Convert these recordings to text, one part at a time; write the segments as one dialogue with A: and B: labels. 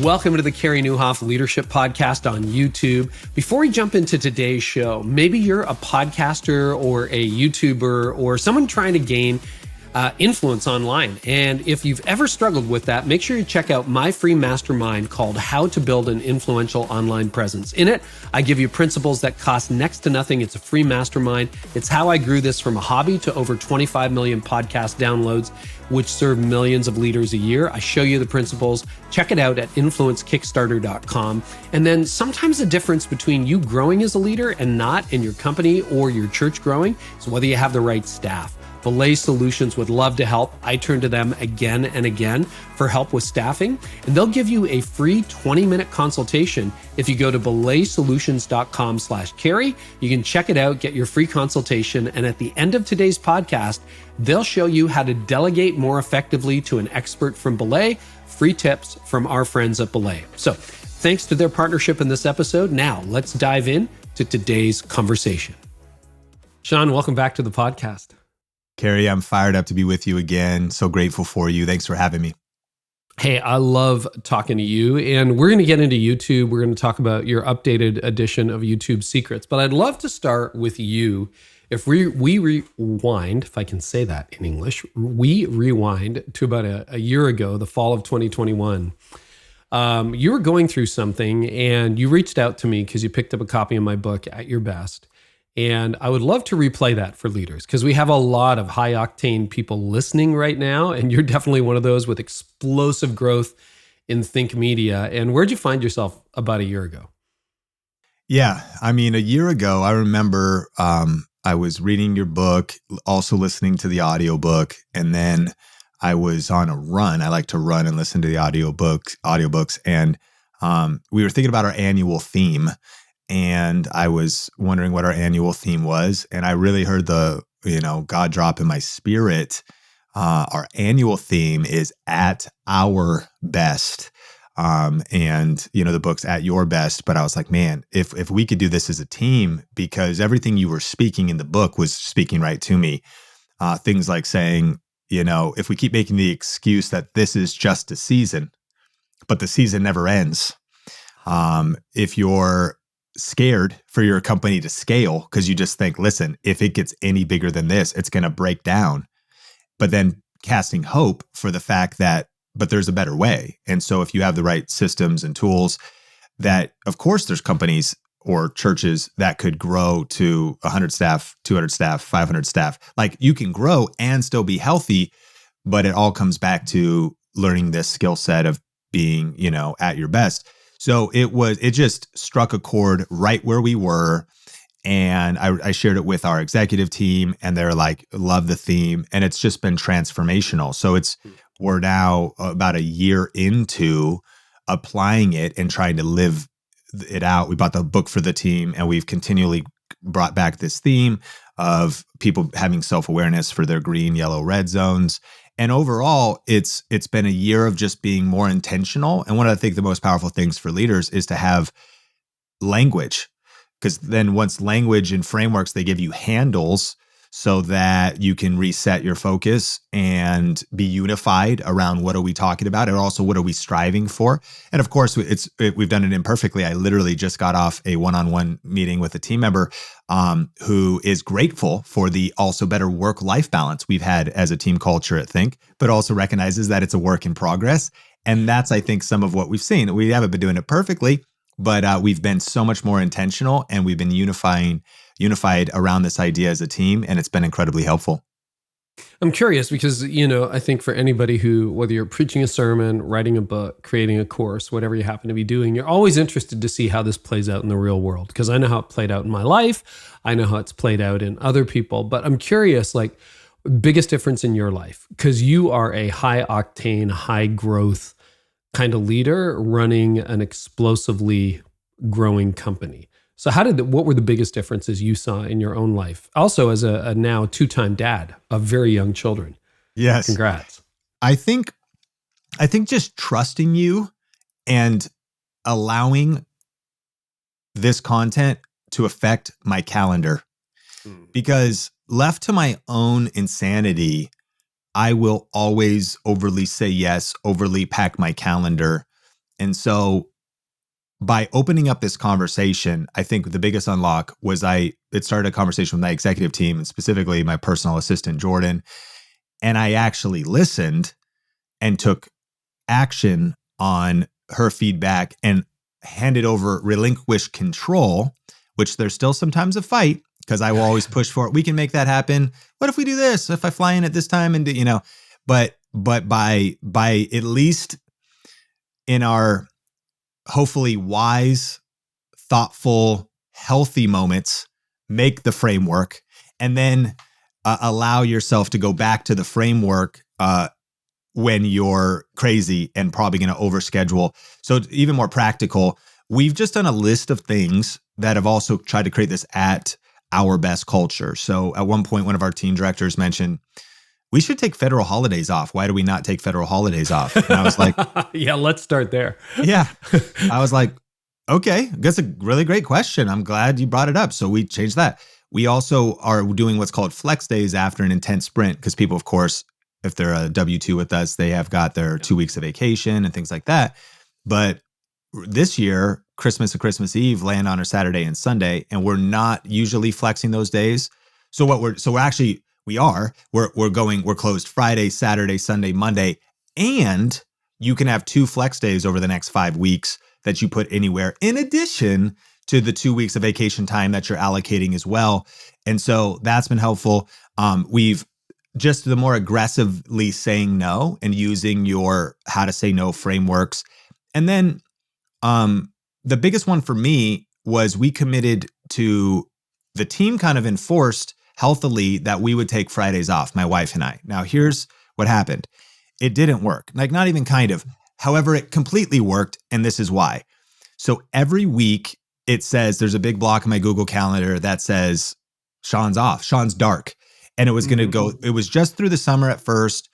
A: Welcome to the Carey Nieuwhof Leadership Podcast on YouTube. Before we jump into today's show, maybe you're a podcaster or a YouTuber or someone trying to gain influence online. And if you've ever struggled with that, make sure you check out my free mastermind called How to Build an Influential Online Presence. In it, I give you principles that cost next to nothing. It's a free mastermind. It's how I grew this from a hobby to over 25 million podcast downloads, which serve millions of leaders a year. I show you the principles. Check it out at influencekickstarter.com. And then sometimes the difference between you growing as a leader and not in your company or your church growing is whether you have the right staff. BELAY Solutions would love to help. I turn to them again and again for help with staffing, and they'll give you a free 20-minute consultation. If you go to belaysolutions.com/Carey, you can check it out, get your free consultation, and at the end of today's podcast, they'll show you how to delegate more effectively to an expert from BELAY. Free tips from our friends at BELAY. So thanks to their partnership in this episode. Now let's dive in to today's conversation. Sean, welcome back to the podcast.
B: Carey, I'm fired up to be with you again. So grateful for you. Thanks for having me.
A: Hey, I love talking to you, and we're going to get into YouTube. We're going to talk about your updated edition of YouTube Secrets, but I'd love to start with you. If we rewind, if I can say that in English, we rewind to about a year ago, the fall of 2021. You were going through something, and you reached out to me because you picked up a copy of my book, At Your Best. And I would love to replay that for leaders because we have a lot of high octane people listening right now. And you're definitely one of those with explosive growth in Think Media. And where'd you find yourself about a year ago?
B: Yeah, I mean, a year ago, I remember I was reading your book, also listening to the audiobook. And then I was on a run. I like to run and listen to the audiobooks. And we were thinking about our annual theme. And I was wondering what our annual theme was. And I really heard God drop in my spirit. Our annual theme is At Our Best. And the book's At Your Best. But I was like, man, if we could do this as a team, because everything you were speaking in the book was speaking right to me. Things like saying, if we keep making the excuse that this is just a season, but the season never ends. If you're scared for your company to scale because you just think, listen, if it gets any bigger than this, it's going to break down. But then casting hope for the fact that, but there's a better way. And so if you have the right systems and tools, that of course there's companies or churches that could grow to 100 staff, 200 staff, 500 staff. Like you can grow and still be healthy, but it all comes back to learning this skill set of being, at your best. So it just struck a chord right where we were. And I shared it with our executive team and they're like, love the theme. And it's just been transformational. So we're now about a year into applying it and trying to live it out. We bought the book for the team and we've continually brought back this theme of people having self-awareness for their green, yellow, red zones. And overall, it's been a year of just being more intentional. And one of the most powerful things for leaders is to have language, because then once language and frameworks, they give you handles so that you can reset your focus and be unified around what are we talking about and also what are we striving for. And of course, we've done it imperfectly. I literally just got off a one-on-one meeting with a team member who is grateful for the also better work-life balance we've had as a team culture at Think, but also recognizes that it's a work in progress. And that's, I think, some of what we've seen. We haven't been doing it perfectly, but we've been so much more intentional and we've been unified around this idea as a team, and it's been incredibly helpful.
A: I'm curious because, I think for anybody who, whether you're preaching a sermon, writing a book, creating a course, whatever you happen to be doing, you're always interested to see how this plays out in the real world. Because I know how it played out in my life. I know how it's played out in other people. But I'm curious, biggest difference in your life, because you are a high octane, high growth kind of leader running an explosively growing company. So what were the biggest differences you saw in your own life? Also as a now 2-time dad of very young children.
B: Yes.
A: Congrats.
B: I think just trusting you and allowing this content to affect my calendar. Because left to my own insanity, I will always overly say yes, overly pack my calendar. And so by opening up this conversation, I think the biggest unlock was it started a conversation with my executive team and specifically my personal assistant, Jordan. And I actually listened and took action on her feedback and relinquish control, which there's still sometimes a fight because I will always push for it. We can make that happen. What if we do this? If I fly in at this time and, but by at least in our hopefully wise, thoughtful, healthy moments, make the framework and then allow yourself to go back to the framework when you're crazy and probably going to overschedule. So even more practical, we've just done a list of things that have also tried to create this at our best culture. So at one point, one of our team directors mentioned, we should take federal holidays off. Why do we not take federal holidays off? And I was like,
A: yeah, let's start there.
B: Yeah. I was like, okay, that's a really great question. I'm glad you brought it up. So we changed that. We also are doing what's called flex days after an intense sprint because people, of course, if they're a W-2 with us, they have got their 2 weeks of vacation and things like that. But this year, Christmas and Christmas Eve land on a Saturday and Sunday, and we're not usually flexing those days. So we're closed Friday, Saturday, Sunday, Monday, and you can have 2 flex days over the next 5 weeks that you put anywhere in addition to the 2 weeks of vacation time that you're allocating as well. And so that's been helpful. We've just the more aggressively saying no and using your how to say no frameworks. And then the biggest one for me was we committed to the team kind of enforced healthily that we would take Fridays off, my wife and I. Now, here's what happened. It didn't work, like not even kind of. However, it completely worked, and this is why. So every week it says there's a big block in my Google Calendar that says Sean's off, Sean's dark. And it was going to go, it was just through the summer at first.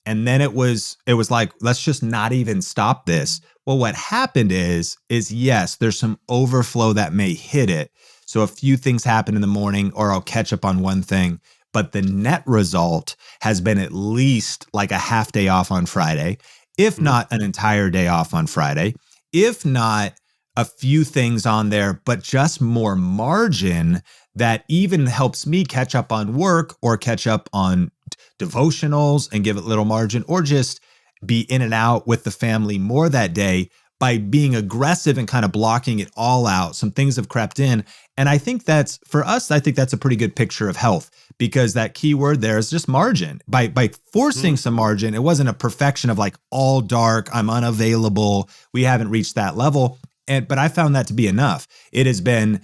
B: And then it was like, let's just not even stop this. Well, what happened is yes, there's some overflow that may hit it. So a few things happen in the morning or I'll catch up on one thing, but the net result has been at least like a half day off on Friday, if not an entire day off on Friday, if not a few things on there, but just more margin that even helps me catch up on work or catch up on devotionals and give it little margin or just be in and out with the family more that day by being aggressive and kind of blocking it all out. Some things have crept in. And I think that's, for us, I think that's a pretty good picture of health because that key word there is just margin. By forcing some margin, it wasn't a perfection of like all dark, I'm unavailable. We haven't reached that level. But I found that to be enough. It has been,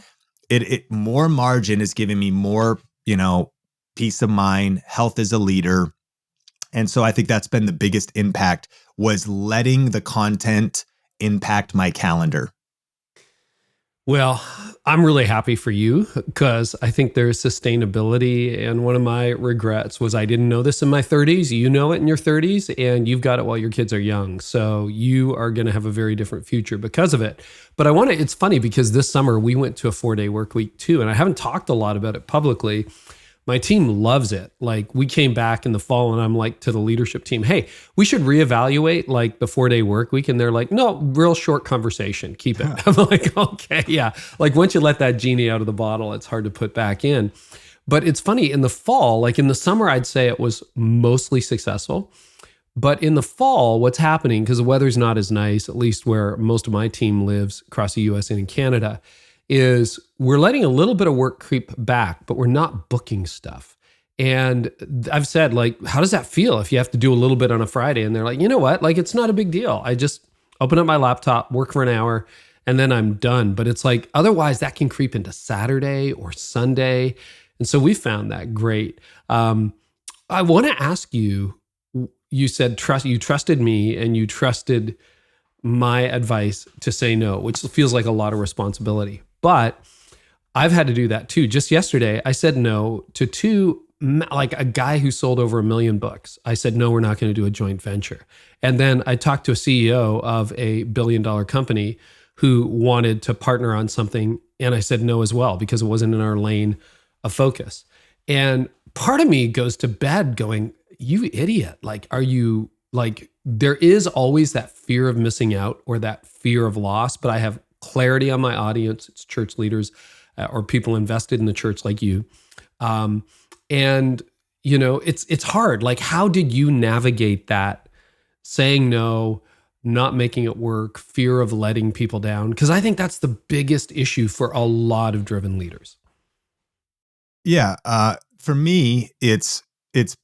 B: more margin is giving me more, peace of mind, health as a leader. And so I think that's been the biggest impact was letting the content impact my calendar.
A: Well, I'm really happy for you because I think there's sustainability. And one of my regrets was I didn't know this in my 30s. You know it in your 30s and you've got it while your kids are young. So you are going to have a very different future because of it. But it's funny because this summer we went to a 4-day work week too. And I haven't talked a lot about it publicly. My team loves it. Like we came back in the fall and I'm like to the leadership team, hey, we should reevaluate like the 4-day work week. And they're like, no, real short conversation. Keep it. I'm like, okay, yeah. Like once you let that genie out of the bottle, it's hard to put back in. But it's funny in the fall, like in the summer, I'd say it was mostly successful. But in the fall, what's happening, because the weather's not as nice, at least where most of my team lives across the US and in Canada, is we're letting a little bit of work creep back, but we're not booking stuff. And I've said, like, how does that feel if you have to do a little bit on a Friday? And they're like, you know what? Like, it's not a big deal. I just open up my laptop, work for an hour, and then I'm done. But it's like, otherwise that can creep into Saturday or Sunday. And so we found that great. I want to ask you, you said you trusted me and you trusted my advice to say no, which feels like a lot of responsibility. But I've had to do that too. Just yesterday, I said no to 2, like a guy who sold over 1 million books. I said, no, we're not going to do a joint venture. And then I talked to a CEO of a $1 billion company who wanted to partner on something. And I said no as well, because it wasn't in our lane of focus. And part of me goes to bed going, you idiot. Like, are you Like there is always that fear of missing out or that fear of loss, but I have clarity on my audience. It's church leaders or people invested in the church like you. And it's hard. Like, how did you navigate that? Saying no, not making it work, fear of letting people down? Because I think that's the biggest issue for a lot of driven leaders.
B: Yeah. For me, it's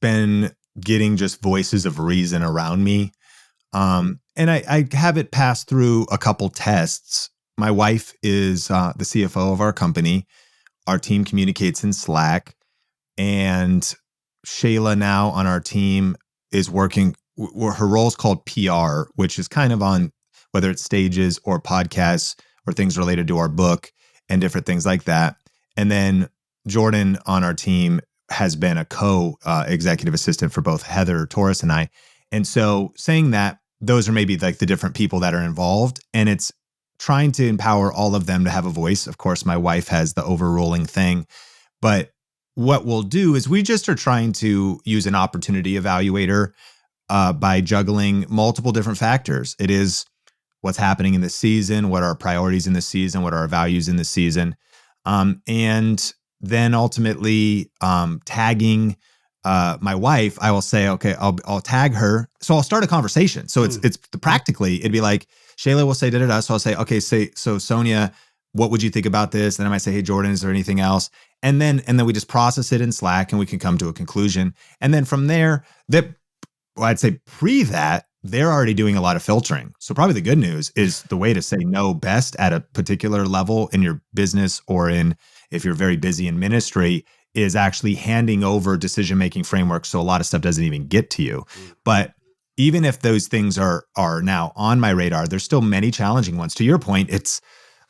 B: been getting just voices of reason around me. And I have it pass through a couple tests. My wife is the CFO of our company. Our team communicates in Slack. And Shayla now on our team is working, her role is called PR, which is kind of on whether it's stages or podcasts or things related to our book and different things like that. And then Jordan on our team has been a co-executive assistant for both Heather Torres and I. And so saying that, those are maybe like the different people that are involved. And it's trying to empower all of them to have a voice. Of course, my wife has the overruling thing. But what we'll do is we just are trying to use an opportunity evaluator by juggling multiple different factors. It is what's happening in the season, what are our priorities in the season, what are our values in the season. And then ultimately tagging my wife, I will say, okay, I'll tag her. So I'll start a conversation. So it's practically, it'd be like, Shayla will say da-da-da. So I'll say, okay, so Sonia, what would you think about this? And I might say, hey, Jordan, is there anything else? And then we just process it in Slack and we can come to a conclusion. And then from there, I'd say that, they're already doing a lot of filtering. So probably the good news is the way to say no best at a particular level in your business or if you're very busy in ministry is actually handing over decision-making frameworks. So a lot of stuff doesn't even get to you. But even if those things are now on my radar, there's still many challenging ones. To your point, it's,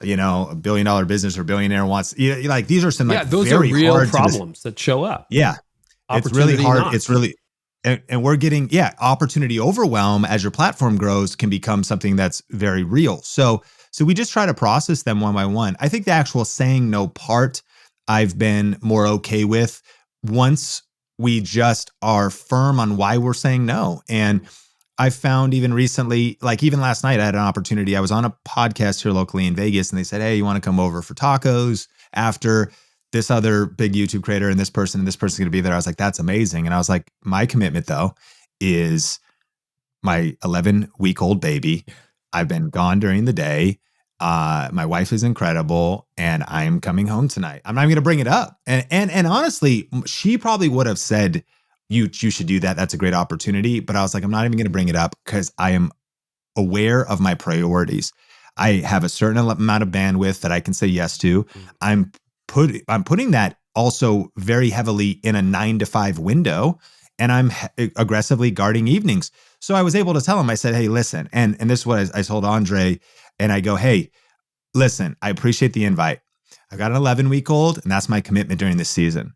B: a $1 billion business or billionaire wants, like these are some
A: those
B: very
A: are real
B: hard
A: problems that show up.
B: Yeah. It's really hard. It's really, and we're getting, opportunity overwhelm as your platform grows can become something that's very real. So we just try to process them one by one. I think the actual saying no part, I've been more okay with once we just are firm on why we're saying no. And I found even recently, like even last night, I had an opportunity. I was on a podcast here locally in Vegas and they said, hey, you want to come over for tacos after this other big YouTube creator and this person's going to be there. I was like, that's amazing. And I was like, my commitment though is my 11-week-old baby. I've been gone during the day. My wife is incredible and I'm coming home tonight. I'm not even going to bring it up. And honestly, she probably would have said, you should do that. That's a great opportunity. But I was like, I'm not even going to bring it up because I am aware of my priorities. I have a certain amount of bandwidth that I can say yes to. I'm putting that also very heavily in a 9-to-5 window, and I'm aggressively guarding evenings. So I was able to tell him, I said, hey, listen, and this is what I told Andre, and I go, hey, listen, I appreciate the invite. I've got an 11-week-old, and that's my commitment during this season.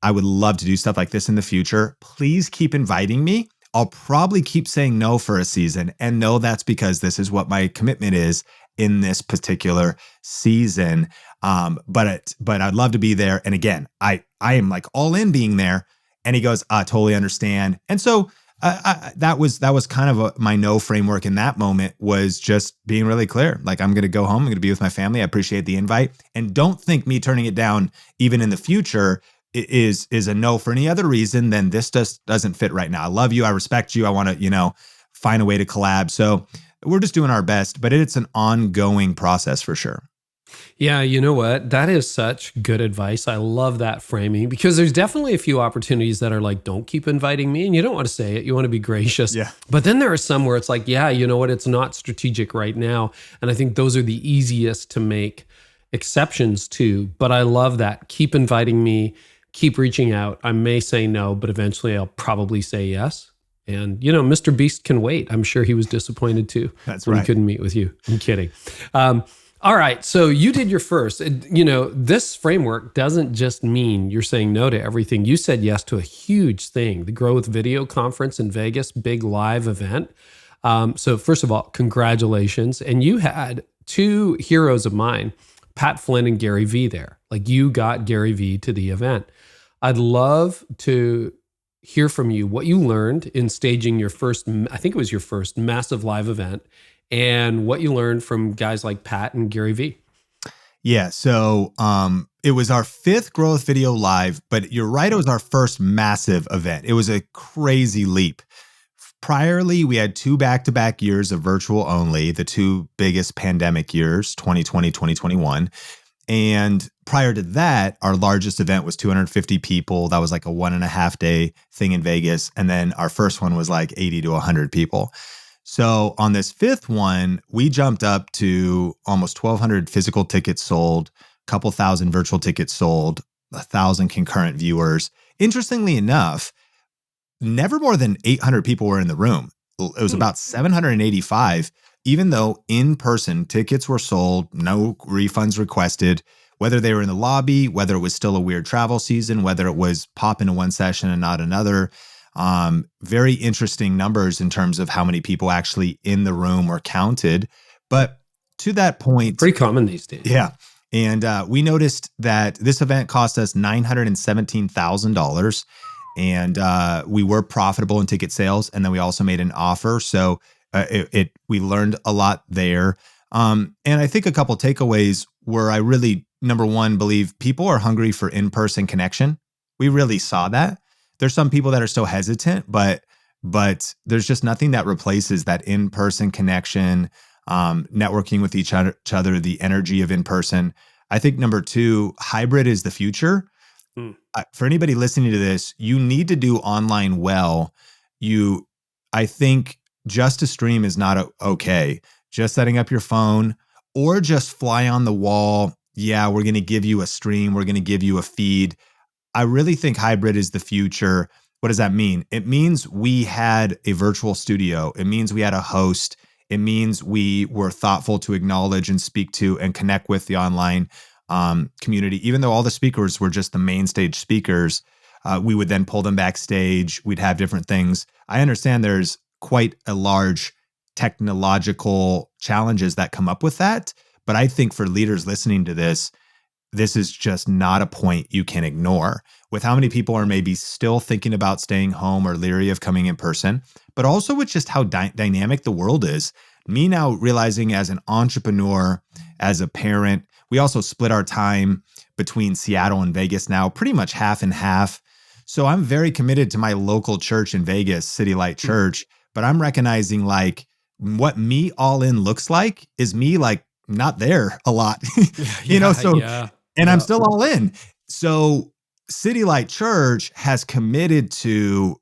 B: I would love to do stuff like this in the future. Please keep inviting me. I'll probably keep saying no for a season, and no, that's because this is what my commitment is in this particular season. But I'd love to be there. And again, I am like all in being there. And he goes, I totally understand. And so that was kind of my no framework in that moment, was just being really clear. Like, I'm going to go home. I'm going to be with my family. I appreciate the invite. And don't think me turning it down even in the future is a no for any other reason than this just doesn't fit right now. I love you. I respect you. I want to, find a way to collab. So we're just doing our best, but it's an ongoing process for sure.
A: Yeah, you know what? That is such good advice. I love that framing, because there's definitely a few opportunities that are like, don't keep inviting me. And you don't want to say it. You want to be gracious.
B: Yeah.
A: But then there are some where it's like, yeah, you know what? It's not strategic right now. And I think those are the easiest to make exceptions to. But I love that. Keep inviting me. Keep reaching out. I may say no, but eventually I'll probably say yes. And, Mr. Beast can wait. I'm sure he was disappointed too.
B: That's
A: when
B: right.
A: He couldn't meet with you. I'm kidding. All right. So you did your first. This framework doesn't just mean you're saying no to everything. You said yes to a huge thing, the Grow with Video conference in Vegas, big live event. So first of all, congratulations. And you had two heroes of mine, Pat Flynn and Gary Vee there. Like, you got Gary Vee to the event. I'd love to hear from you what you learned in staging your first, I think it was your first massive live event, and what you learned from guys like Pat and Gary Vee.
B: Yeah. So it was our 5th Growth Video Live, but you're right, it was our first massive event. It was a crazy leap. Priorly, we had 2 back-to-back years of virtual only, the 2 biggest pandemic years, 2020, 2021. And prior to that, our largest event was 250 people. That was like a 1.5 day thing in Vegas. And then our first one was like 80 to 100 people. So on this 5th one, we jumped up to almost 1,200 physical tickets sold, a couple thousand virtual tickets sold, 1,000 concurrent viewers. Interestingly enough, never more than 800 people were in the room. It was about 785, even though in-person tickets were sold, no refunds requested, whether they were in the lobby, whether it was still a weird travel season, whether it was pop into one session and not another. Very interesting numbers in terms of how many people actually in the room were counted. But to that point,
A: pretty common these days.
B: Yeah. And we noticed that this event cost us $917,000. And we were profitable in ticket sales. And then we also made an offer. So we learned a lot there. And I think a couple takeaways were I really, number one, believe people are hungry for in-person connection. We really saw that. There's some people that are still hesitant, but there's just nothing that replaces that in-person connection, networking with each other, the energy of in-person. I think number 2, hybrid is the future. For anybody listening to this, you need to do online well. I think just to stream is not okay. Just setting up your phone or just fly on the wall. Yeah, we're going to give you a stream. We're going to give you a feed. I really think hybrid is the future. What does that mean? It means we had a virtual studio. It means we had a host. It means we were thoughtful to acknowledge and speak to and connect with the online community. Even though all the speakers were just the main stage speakers, we would then pull them backstage. We'd have different things. I understand there's quite a large technological challenges that come up with that. But I think for leaders listening to this is just not a point you can ignore. With how many people are maybe still thinking about staying home or leery of coming in person, but also with just how dynamic the world is. Me now realizing as an entrepreneur, as a parent, we also split our time between Seattle and Vegas now, pretty much half and half. So I'm very committed to my local church in Vegas, City Light Church, but I'm recognizing like what me all in looks like is me like not there a lot, and I'm still all in. So City Light Church has committed to,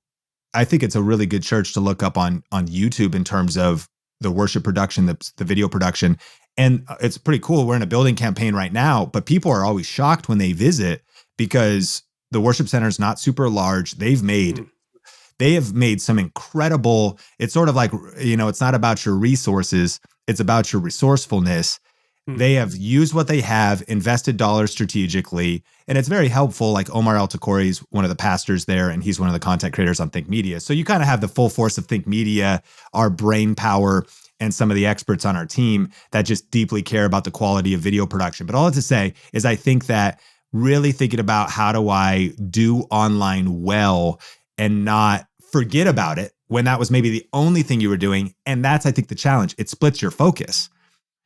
B: I think it's a really good church to look up on YouTube in terms of the worship production, the video production. And it's pretty cool. We're in a building campaign right now, but people are always shocked when they visit because the worship center is not super large. They have made some incredible, it's sort of like, it's not about your resources. It's about your resourcefulness. They have used what they have, invested dollars strategically, and it's very helpful. Like Omar El-Takori is one of the pastors there, and he's one of the content creators on Think Media. So you kind of have the full force of Think Media, our brain power, and some of the experts on our team that just deeply care about the quality of video production. But all to say is I think that really thinking about how do I do online well and not forget about it when that was maybe the only thing you were doing. And that's, I think, the challenge. It splits your focus.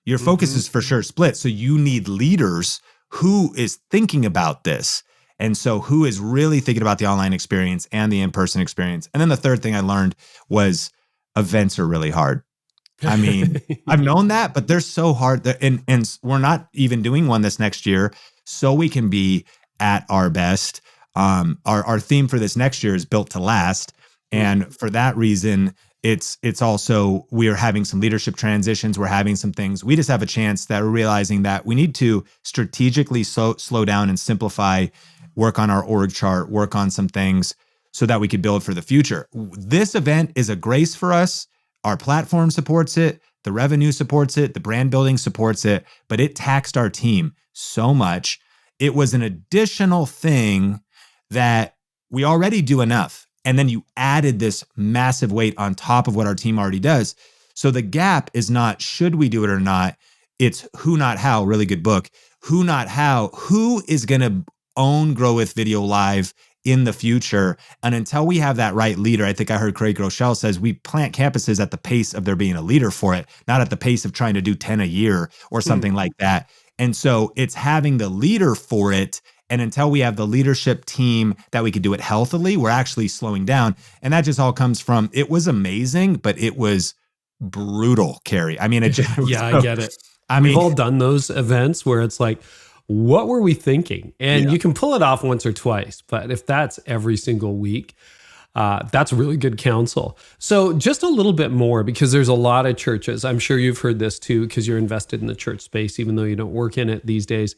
B: Your focus is for sure split. So you need leaders who is thinking about this. And so who is really thinking about the online experience and the in-person experience. And then the third thing I learned was events are really hard. I mean, I've known that, but they're so hard. And we're not even doing one this next year so we can be at our best. Our theme for this next year is built to last. And for that reason, it's also, we are having some leadership transitions. We're having some things. We just have a chance that we're realizing that we need to strategically slow down and simplify, work on our org chart, work on some things so that we could build for the future. This event is a grace for us. Our platform supports it. The revenue supports it. The brand building supports it, but it taxed our team so much. It was an additional thing that we already do enough. And then you added this massive weight on top of what our team already does. So the gap is not should we do it or not. It's who, not how. Really good book. Who, not how. Who is going to own Grow With Video Live in the future. And until we have that right leader, I think I heard Craig Groeschel says we plant campuses at the pace of there being a leader for it, not at the pace of trying to do 10 a year or something like that. And so it's having the leader for it. And until we have the leadership team that we could do it healthily, we're actually slowing down. And that just all comes from, it was amazing, but it was brutal, Carey. I mean, it just,
A: yeah, I get it. We've all done those events where it's like, what were we thinking? And you can pull it off once or twice, but if that's every single week, that's really good counsel. So just a little bit more, because there's a lot of churches, I'm sure you've heard this too, because you're invested in the church space, even though you don't work in it these days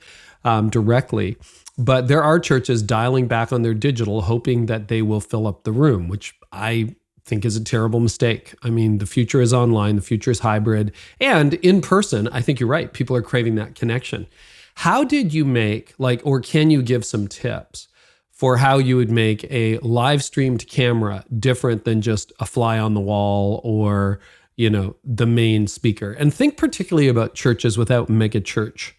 A: directly. But there are churches dialing back on their digital, hoping that they will fill up the room, which I think is a terrible mistake. I mean, the future is online, the future is hybrid, and in person. I think you're right. People are craving that connection. How did you make, or can you give some tips for how you would make a live streamed camera different than just a fly on the wall or, the main speaker? And think particularly about churches without mega church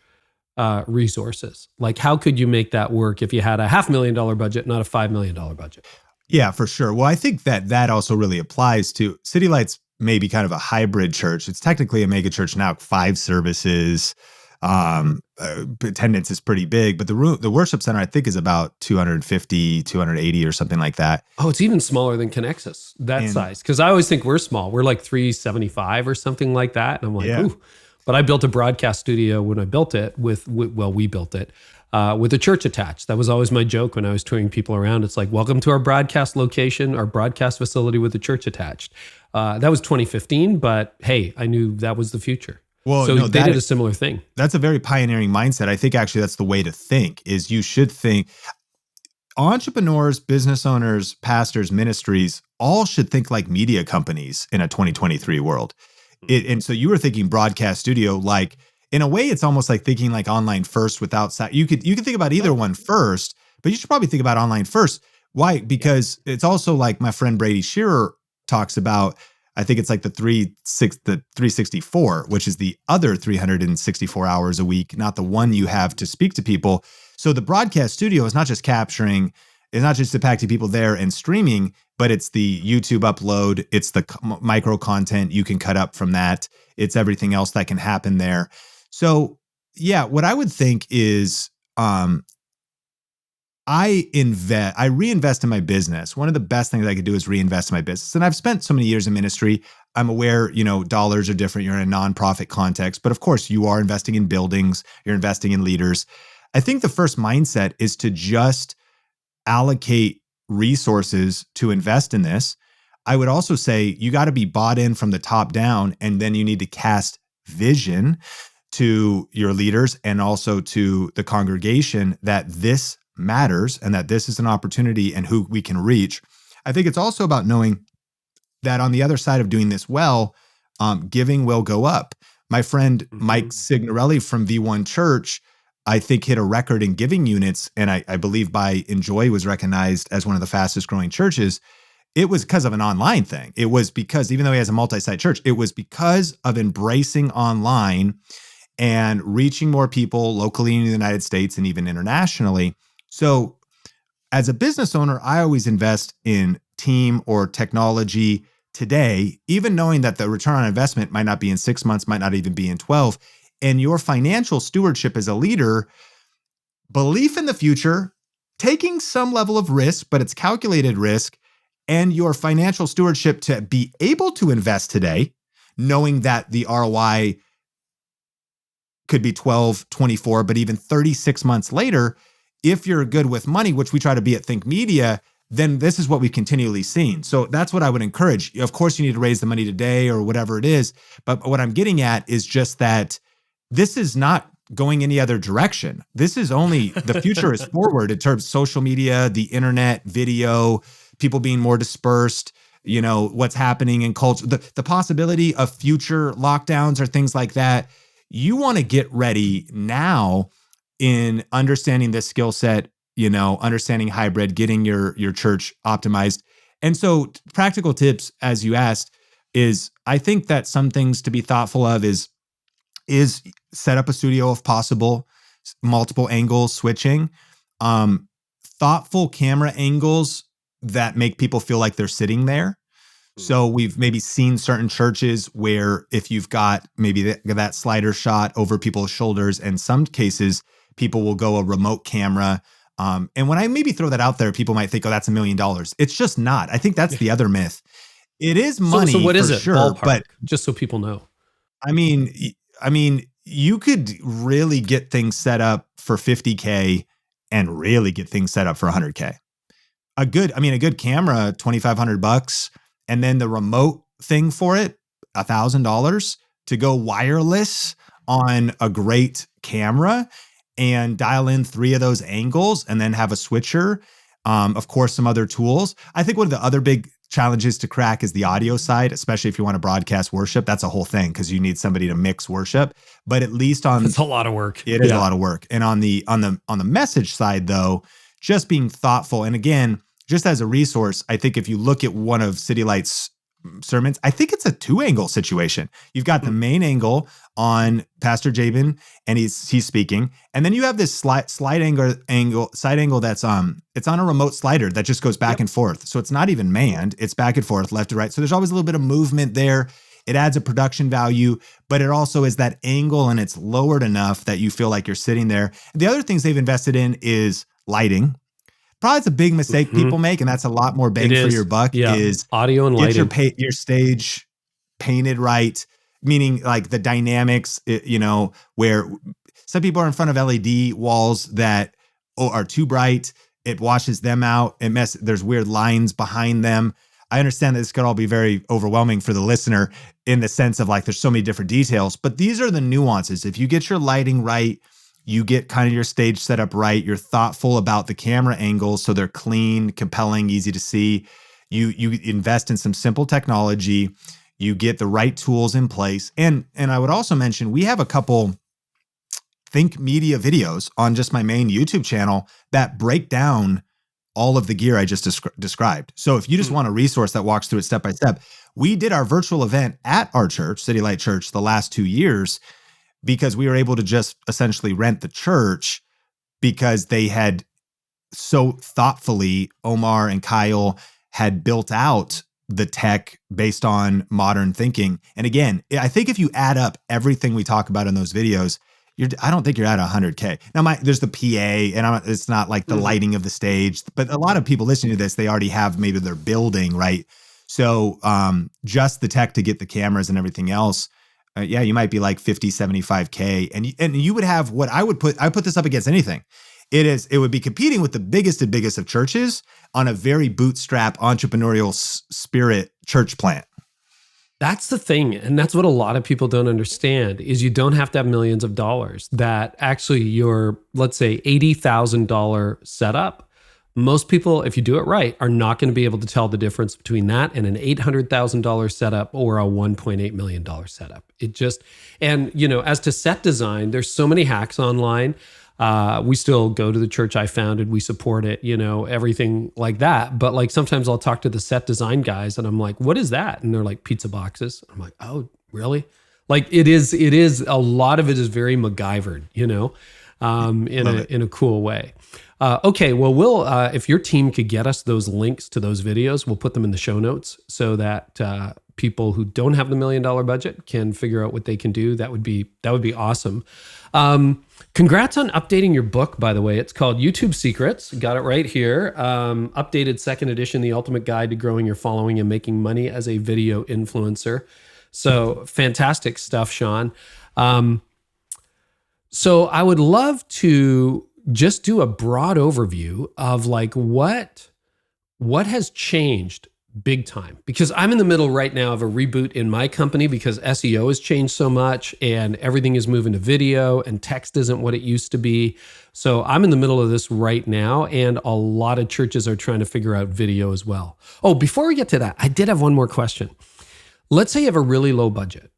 A: resources. Like, how could you make that work if you had a $500,000 budget, not a $5 million budget?
B: Yeah, for sure. Well, I think that also really applies to City Light's maybe kind of a hybrid church. It's technically a mega church now, 5 services. Attendance is pretty big, but the worship center, I think, is about 250, 280 or something like that.
A: Oh, it's even smaller than Connexus, size. Because I always think we're small. We're like 375 or something like that. And I'm like, ooh. But I built a broadcast studio when I built it we built it with a church attached. That was always my joke when I was touring people around. It's like, welcome to our broadcast location, our broadcast facility with a church attached. That was 2015, but hey, I knew that was the future.
B: Well,
A: so they did a similar thing.
B: That's a very pioneering mindset. I think actually that's the way to think, is you should think entrepreneurs, business owners, pastors, ministries, all should think like media companies in a 2023 world. And so you were thinking broadcast studio, like in a way, it's almost like thinking like online first without, you could think about either one first, but you should probably think about online first. Why? Because it's also like my friend Brady Shearer talks about, I think it's like the 364, which is the other 364 hours a week, not the one you have to speak to people. So the broadcast studio is not just impacting people there and streaming, but it's the YouTube upload. It's the micro content you can cut up from that. It's everything else that can happen there. So yeah, what I would think is, I reinvest in my business. One of the best things I could do is reinvest in my business. And I've spent so many years in ministry. I'm aware, dollars are different. You're in a nonprofit context, but of course you are investing in buildings, you're investing in leaders. I think the first mindset is to just allocate resources to invest in this. I would also say you got to be bought in from the top down, and then you need to cast vision to your leaders and also to the congregation that this matters and that this is an opportunity and who we can reach. I think it's also about knowing that on the other side of doing this well, giving will go up. My friend Mike Signorelli from V1 Church, I think, hit a record in giving units, and I believe by Enjoy was recognized as one of the fastest growing churches. It was because of an online thing. It was because, even though he has a multi-site church, it was because of embracing online and reaching more people locally in the United States and even internationally. So as a business owner, I always invest in team or technology today, even knowing that the return on investment might not be in 6 months, might not even be in 12. And your financial stewardship as a leader, belief in the future, taking some level of risk, but it's calculated risk, and your financial stewardship to be able to invest today, knowing that the ROI could be 12, 24, but even 36 months later. If you're good with money, which we try to be at Think Media, then this is what we've continually seen. So that's what I would encourage. Of course, you need to raise the money today or whatever it is. But what I'm getting at is just that this is not going any other direction. This is only, the future is forward in terms of social media, the internet, video, people being more dispersed, what's happening in culture, the possibility of future lockdowns or things like that. You want to get ready now in understanding this skill set, understanding hybrid, getting your church optimized. And so practical tips, as you asked, is I think that some things to be thoughtful of is set up a studio if possible, multiple angles, switching. thoughtful camera angles that make people feel like they're sitting there. So we've maybe seen certain churches where if you've got maybe that slider shot over people's shoulders, in some cases, people will go a remote camera. And when I maybe throw that out there, people might think, oh, that's $1 million. It's just not. I think that's the other myth. It is money,
A: so what is it?
B: Sure,
A: Ballpark,
B: but
A: just so people know.
B: I mean, you could really get things set up for $50K and really get things set up for $100K. A good camera, $2,500, and then the remote thing for it, $1,000 to go wireless on a great camera and dial in 3 of those angles and then have a switcher. Of course, some other tools. I think one of the other big challenges to crack is the audio side, especially if you want to broadcast worship. That's a whole thing because you need somebody to mix worship. But at least it's
A: a lot of work.
B: It is a lot of work. And on the message side, though, just being thoughtful. And again, just as a resource, I think if you look at one of City Light's sermons, I think it's a 2-angle situation. You've got the main angle on Pastor Jabin, and he's speaking, and then you have this side angle that's it's on a remote slider that just goes back and forth. So it's not even manned; it's back and forth, left to right. So there's always a little bit of movement there. It adds a production value, but it also is that angle, and it's lowered enough that you feel like you're sitting there. The other things they've invested in is lighting. Probably it's a big mistake people make, and that's a lot more bang for your buck. Is
A: audio and lighting.
B: Get your stage painted right, meaning like the dynamics. Where some people are in front of LED walls that are too bright. It washes them out. There's weird lines behind them. I understand that this could all be very overwhelming for the listener in the sense of like there's so many different details, but these are the nuances. If you get your lighting right, you get kind of your stage set up right. You're thoughtful about the camera angles so they're clean, compelling, easy to see. You invest in some simple technology. You get the right tools in place. And I would also mention we have a couple Think Media videos on just my main YouTube channel that break down all of the gear I just described. So if you just want a resource that walks through it step by step, we did our virtual event at our church, City Light Church, the last 2 years, because we were able to just essentially rent the church because they had so thoughtfully, Omar and Kyle had built out the tech based on modern thinking. And again, I think if you add up everything we talk about in those videos, I don't think you're at 100K. Now, there's the PA, and it's not like the lighting of the stage, but a lot of people listening to this, they already have maybe their building, right? So just the tech to get the cameras and everything else, you might be like 50, 75K. And you would have what I put this up against anything. It would be competing with the biggest of churches on a very bootstrap entrepreneurial spirit church plant.
A: That's the thing. And that's what a lot of people don't understand is you don't have to have millions of dollars. That actually your, let's say $80,000 setup, most people, if you do it right, are not going to be able to tell the difference between that and an $800,000 setup or a $1.8 million setup. And as to set design, there's so many hacks online. We still go to the church I founded. We support it, everything like that. But like sometimes I'll talk to the set design guys and I'm like, what is that? And they're like, pizza boxes. I'm like, oh, really? Like it is, a lot of it is very MacGyvered, in a cool way. Okay, well, we'll if your team could get us those links to those videos, we'll put them in the show notes so that people who don't have the $1 million budget can figure out what they can do. That would be awesome. Congrats on updating your book, by the way. It's called YouTube Secrets. Got it right here. Updated 2nd edition, The Ultimate Guide to Growing Your Following and Making Money as a Video Influencer. So fantastic stuff, Sean. So I would love to just do a broad overview of like what has changed big time, because I'm in the middle right now of a reboot in my company because SEO has changed so much and everything is moving to video and text isn't what it used to be. So I'm in the middle of this right now, and a lot of churches are trying to figure out video as well. Oh, before we get to that, I did have one more question. Let's say you have a really low budget.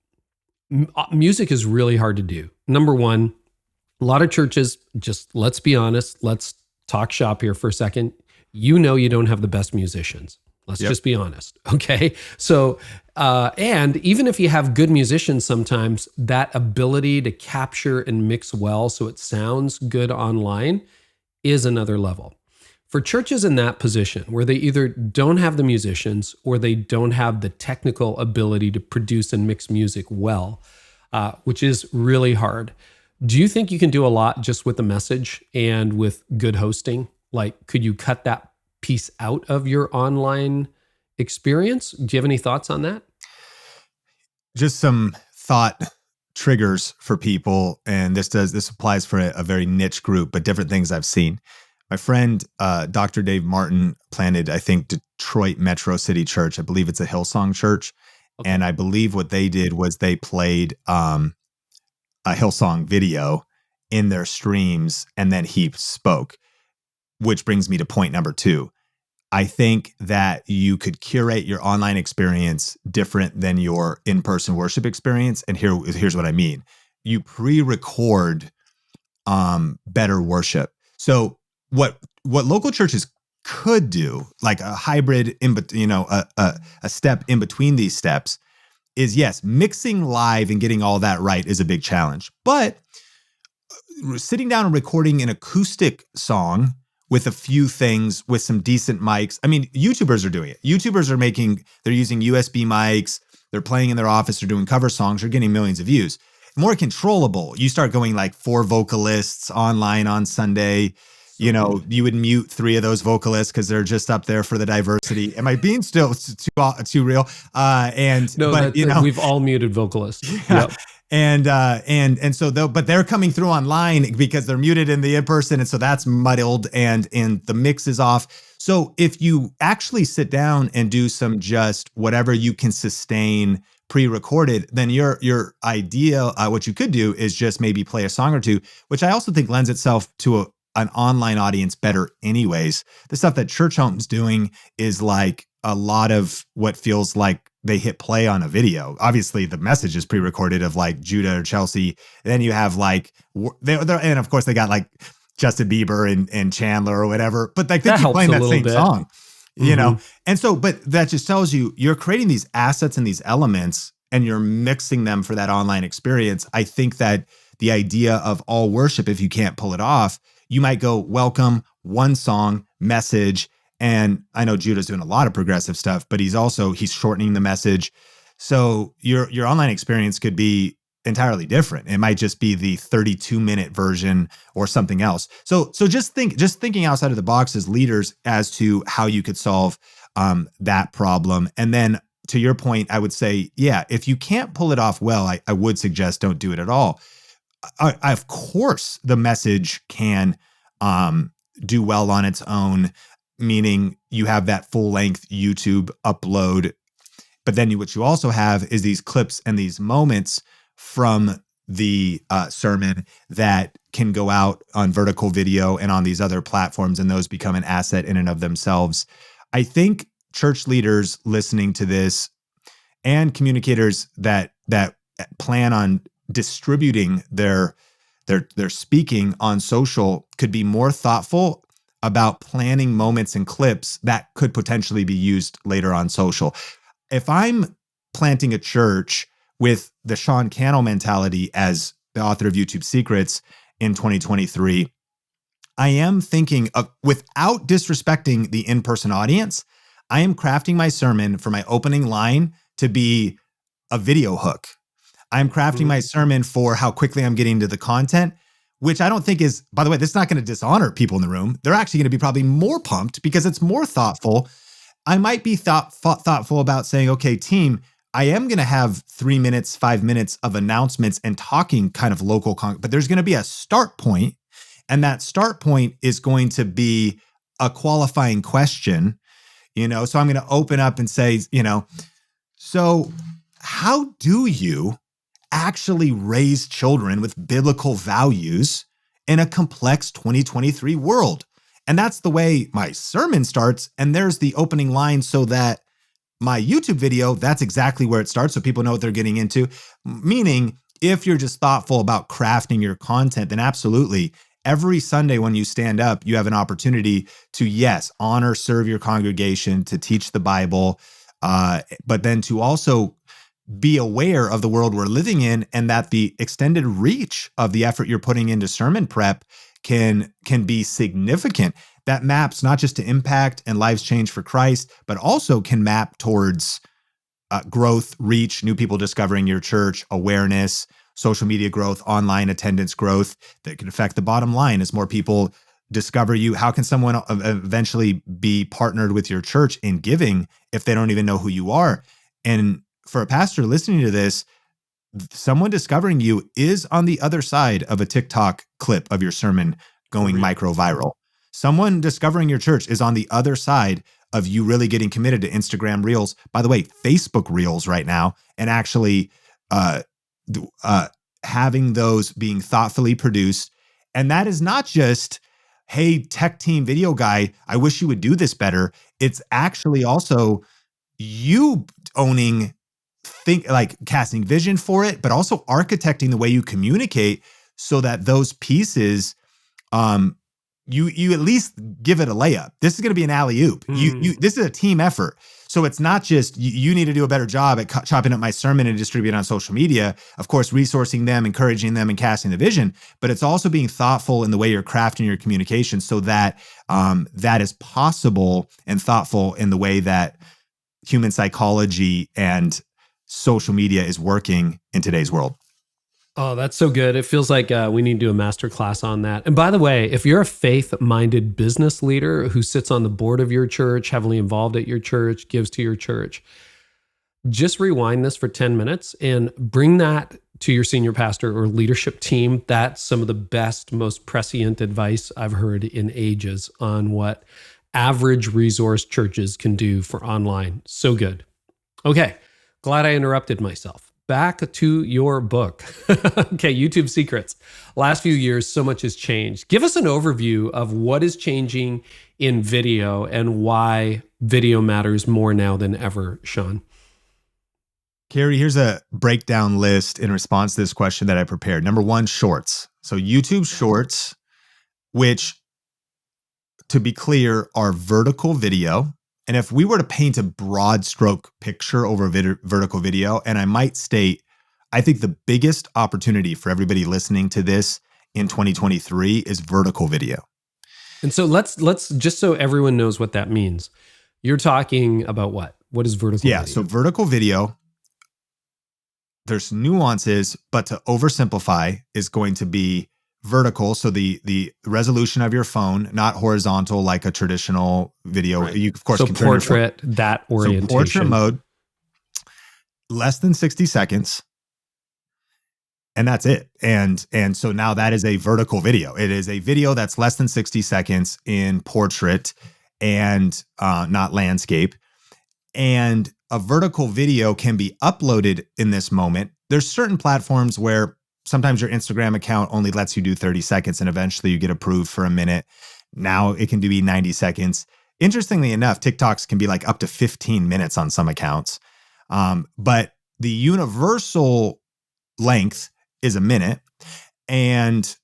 A: Music is really hard to do. Number one, a lot of churches, just let's be honest, let's talk shop here for a second. You don't have the best musicians. Let's just be honest. Okay. So, and even if you have good musicians, sometimes that ability to capture and mix well so it sounds good online is another level. For churches in that position where they either don't have the musicians or they don't have the technical ability to produce and mix music well, which is really hard, do you think you can do a lot just with the message and with good hosting? Like, could you cut that piece out of your online experience? Do you have any thoughts on that?
B: Just some thought triggers for people, and this applies for a very niche group, but different things I've seen. My friend, Dr. Dave Martin, planted, I think, Detroit Metro City Church. I believe it's a Hillsong church. Okay. And I believe what they did was they played a Hillsong video in their streams, and then he spoke, which brings me to point number 2. I think that you could curate your online experience different than your in-person worship experience. And here's what I mean. You pre-record better worship. So what local churches could do, like a hybrid, a step in between these steps, is yes, mixing live and getting all that right is a big challenge. But sitting down and recording an acoustic song with a few things, with some decent mics. I mean, YouTubers are doing it. YouTubers they're using USB mics. They're playing in their office. They're doing cover songs. They're getting millions of views. More controllable. You start going like 4 vocalists online on Sunday. You know, you would mute 3 of those vocalists because they're just up there for the diversity. Am I being still too real?
A: We've all muted vocalists.
B: Yeah. Yep. But they're coming through online because they're muted in the in-person, and so that's muddled and the mix is off. So if you actually sit down and do some just whatever you can sustain pre-recorded, then your idea, what you could do is just maybe play a song or two, which I also think lends itself to an online audience better anyways. The stuff that Church Home's doing is like a lot of what feels like they hit play on a video. Obviously, the message is pre-recorded of like Judah or Chelsea. And then you have like, and of course they got like Justin Bieber and Chandler or whatever, but like they keep playing that same song, you know? And so, but that just tells you, you're creating these assets and these elements and you're mixing them for that online experience. I think that the idea of all worship, if you can't pull it off, you might go welcome, one song, message. And I know Judah's doing a lot of progressive stuff, but he's shortening the message. So your online experience could be entirely different. It might just be the 32-minute version or something else. So just thinking outside of the box as leaders as to how you could solve that problem. And then to your point, I would say, yeah, if you can't pull it off well, I would suggest don't do it at all. Of course, the message can do well on its own, meaning you have that full-length YouTube upload. But then what you also have is these clips and these moments from the sermon that can go out on vertical video and on these other platforms, and those become an asset in and of themselves. I think church leaders listening to this and communicators that plan on distributing their speaking on social could be more thoughtful about planning moments and clips that could potentially be used later on social. If I'm planting a church with the Sean Cannell mentality as the author of YouTube Secrets in 2023, I am thinking of, without disrespecting the in-person audience, I am crafting my sermon for my opening line to be a video hook. I'm crafting my sermon for how quickly I'm getting to the content, which I don't think is, by the way, this is not going to dishonor people in the room. They're actually going to be probably more pumped because it's more thoughtful. I might be thoughtful about saying, okay, team, I am going to have 3 minutes, 5 minutes of announcements and talking kind of local, but there's going to be a start point. And that start point is going to be a qualifying question, so I'm going to open up and say, so how do you actually raise children with biblical values in a complex 2023 world? And that's the way my sermon starts. And there's the opening line so that my YouTube video, that's exactly where it starts. So people know what they're getting into. Meaning, if you're just thoughtful about crafting your content, then absolutely, every Sunday when you stand up, you have an opportunity to, yes, honor, serve your congregation, to teach the Bible, but then to also be aware of the world we're living in, and that the extended reach of the effort you're putting into sermon prep can be significant. that maps not just to impact and lives change for Christ, but also can map towards growth, reach, new people discovering your church, awareness, social media growth, online attendance growth that can affect the bottom line as more people discover you. How can someone eventually be partnered with your church in giving if they don't even know who you are? And for a pastor listening to this, someone discovering you is on the other side of a TikTok clip of your sermon going micro viral. Someone discovering your church is on the other side of you really getting committed to Instagram Reels. By the way, Facebook Reels right now, and actually having those being thoughtfully produced. And that is not just, hey, tech team video guy, I wish you would do this better. It's actually also you owning, casting vision for it, but also architecting the way you communicate so that those pieces, you at least give it a layup. This is going to be an alley-oop. This is a team effort. So it's not just you need to do a better job at chopping up my sermon and distributing it on social media, of course, resourcing them, encouraging them, and casting the vision, but it's also being thoughtful in the way you're crafting your communication so that that is possible, and thoughtful in the way that human psychology and social media is working in today's world.
A: Oh, that's so good. It feels like we need to do a master class on that. And by the way, if you're a faith-minded business leader who sits on the board of your church, heavily involved at your church, gives to your church, just rewind this for 10 minutes and bring that to your senior pastor or leadership team. That's some of the best, most prescient advice I've heard in ages on what average resource churches can do for online. So good. Okay, glad I interrupted myself. Back to your book. Okay, YouTube Secrets. Last few years, so much has changed. Give us an overview of what is changing in video and why video matters more now than ever, Sean.
B: Carey, here's a breakdown list in response to this question that I prepared. Number one, shorts. So YouTube Shorts, which, to be clear, are vertical video. And if we were to paint a broad stroke picture over vertical video, and I might state, I think the biggest opportunity for everybody listening to this in 2023 is vertical video.
A: And so let's just so everyone knows what that means. You're talking about what? What is vertical video?
B: Yeah, so vertical video, there's nuances, but to oversimplify is going to be vertical, so the resolution of your phone, not horizontal like a traditional video. Right. You of course
A: so
B: can
A: portrait, that orientation.
B: So portrait mode, less than 60 seconds, and that's it. And so now that is a vertical video. It is a video that's less than 60 seconds in portrait and not landscape. And a vertical video can be uploaded in this moment. There's certain platforms where sometimes your Instagram account only lets you do 30 seconds and eventually you get approved for a minute. Now it can be 90 seconds. Interestingly enough, TikToks can be like up to 15 minutes on some accounts. But the universal length is a minute. And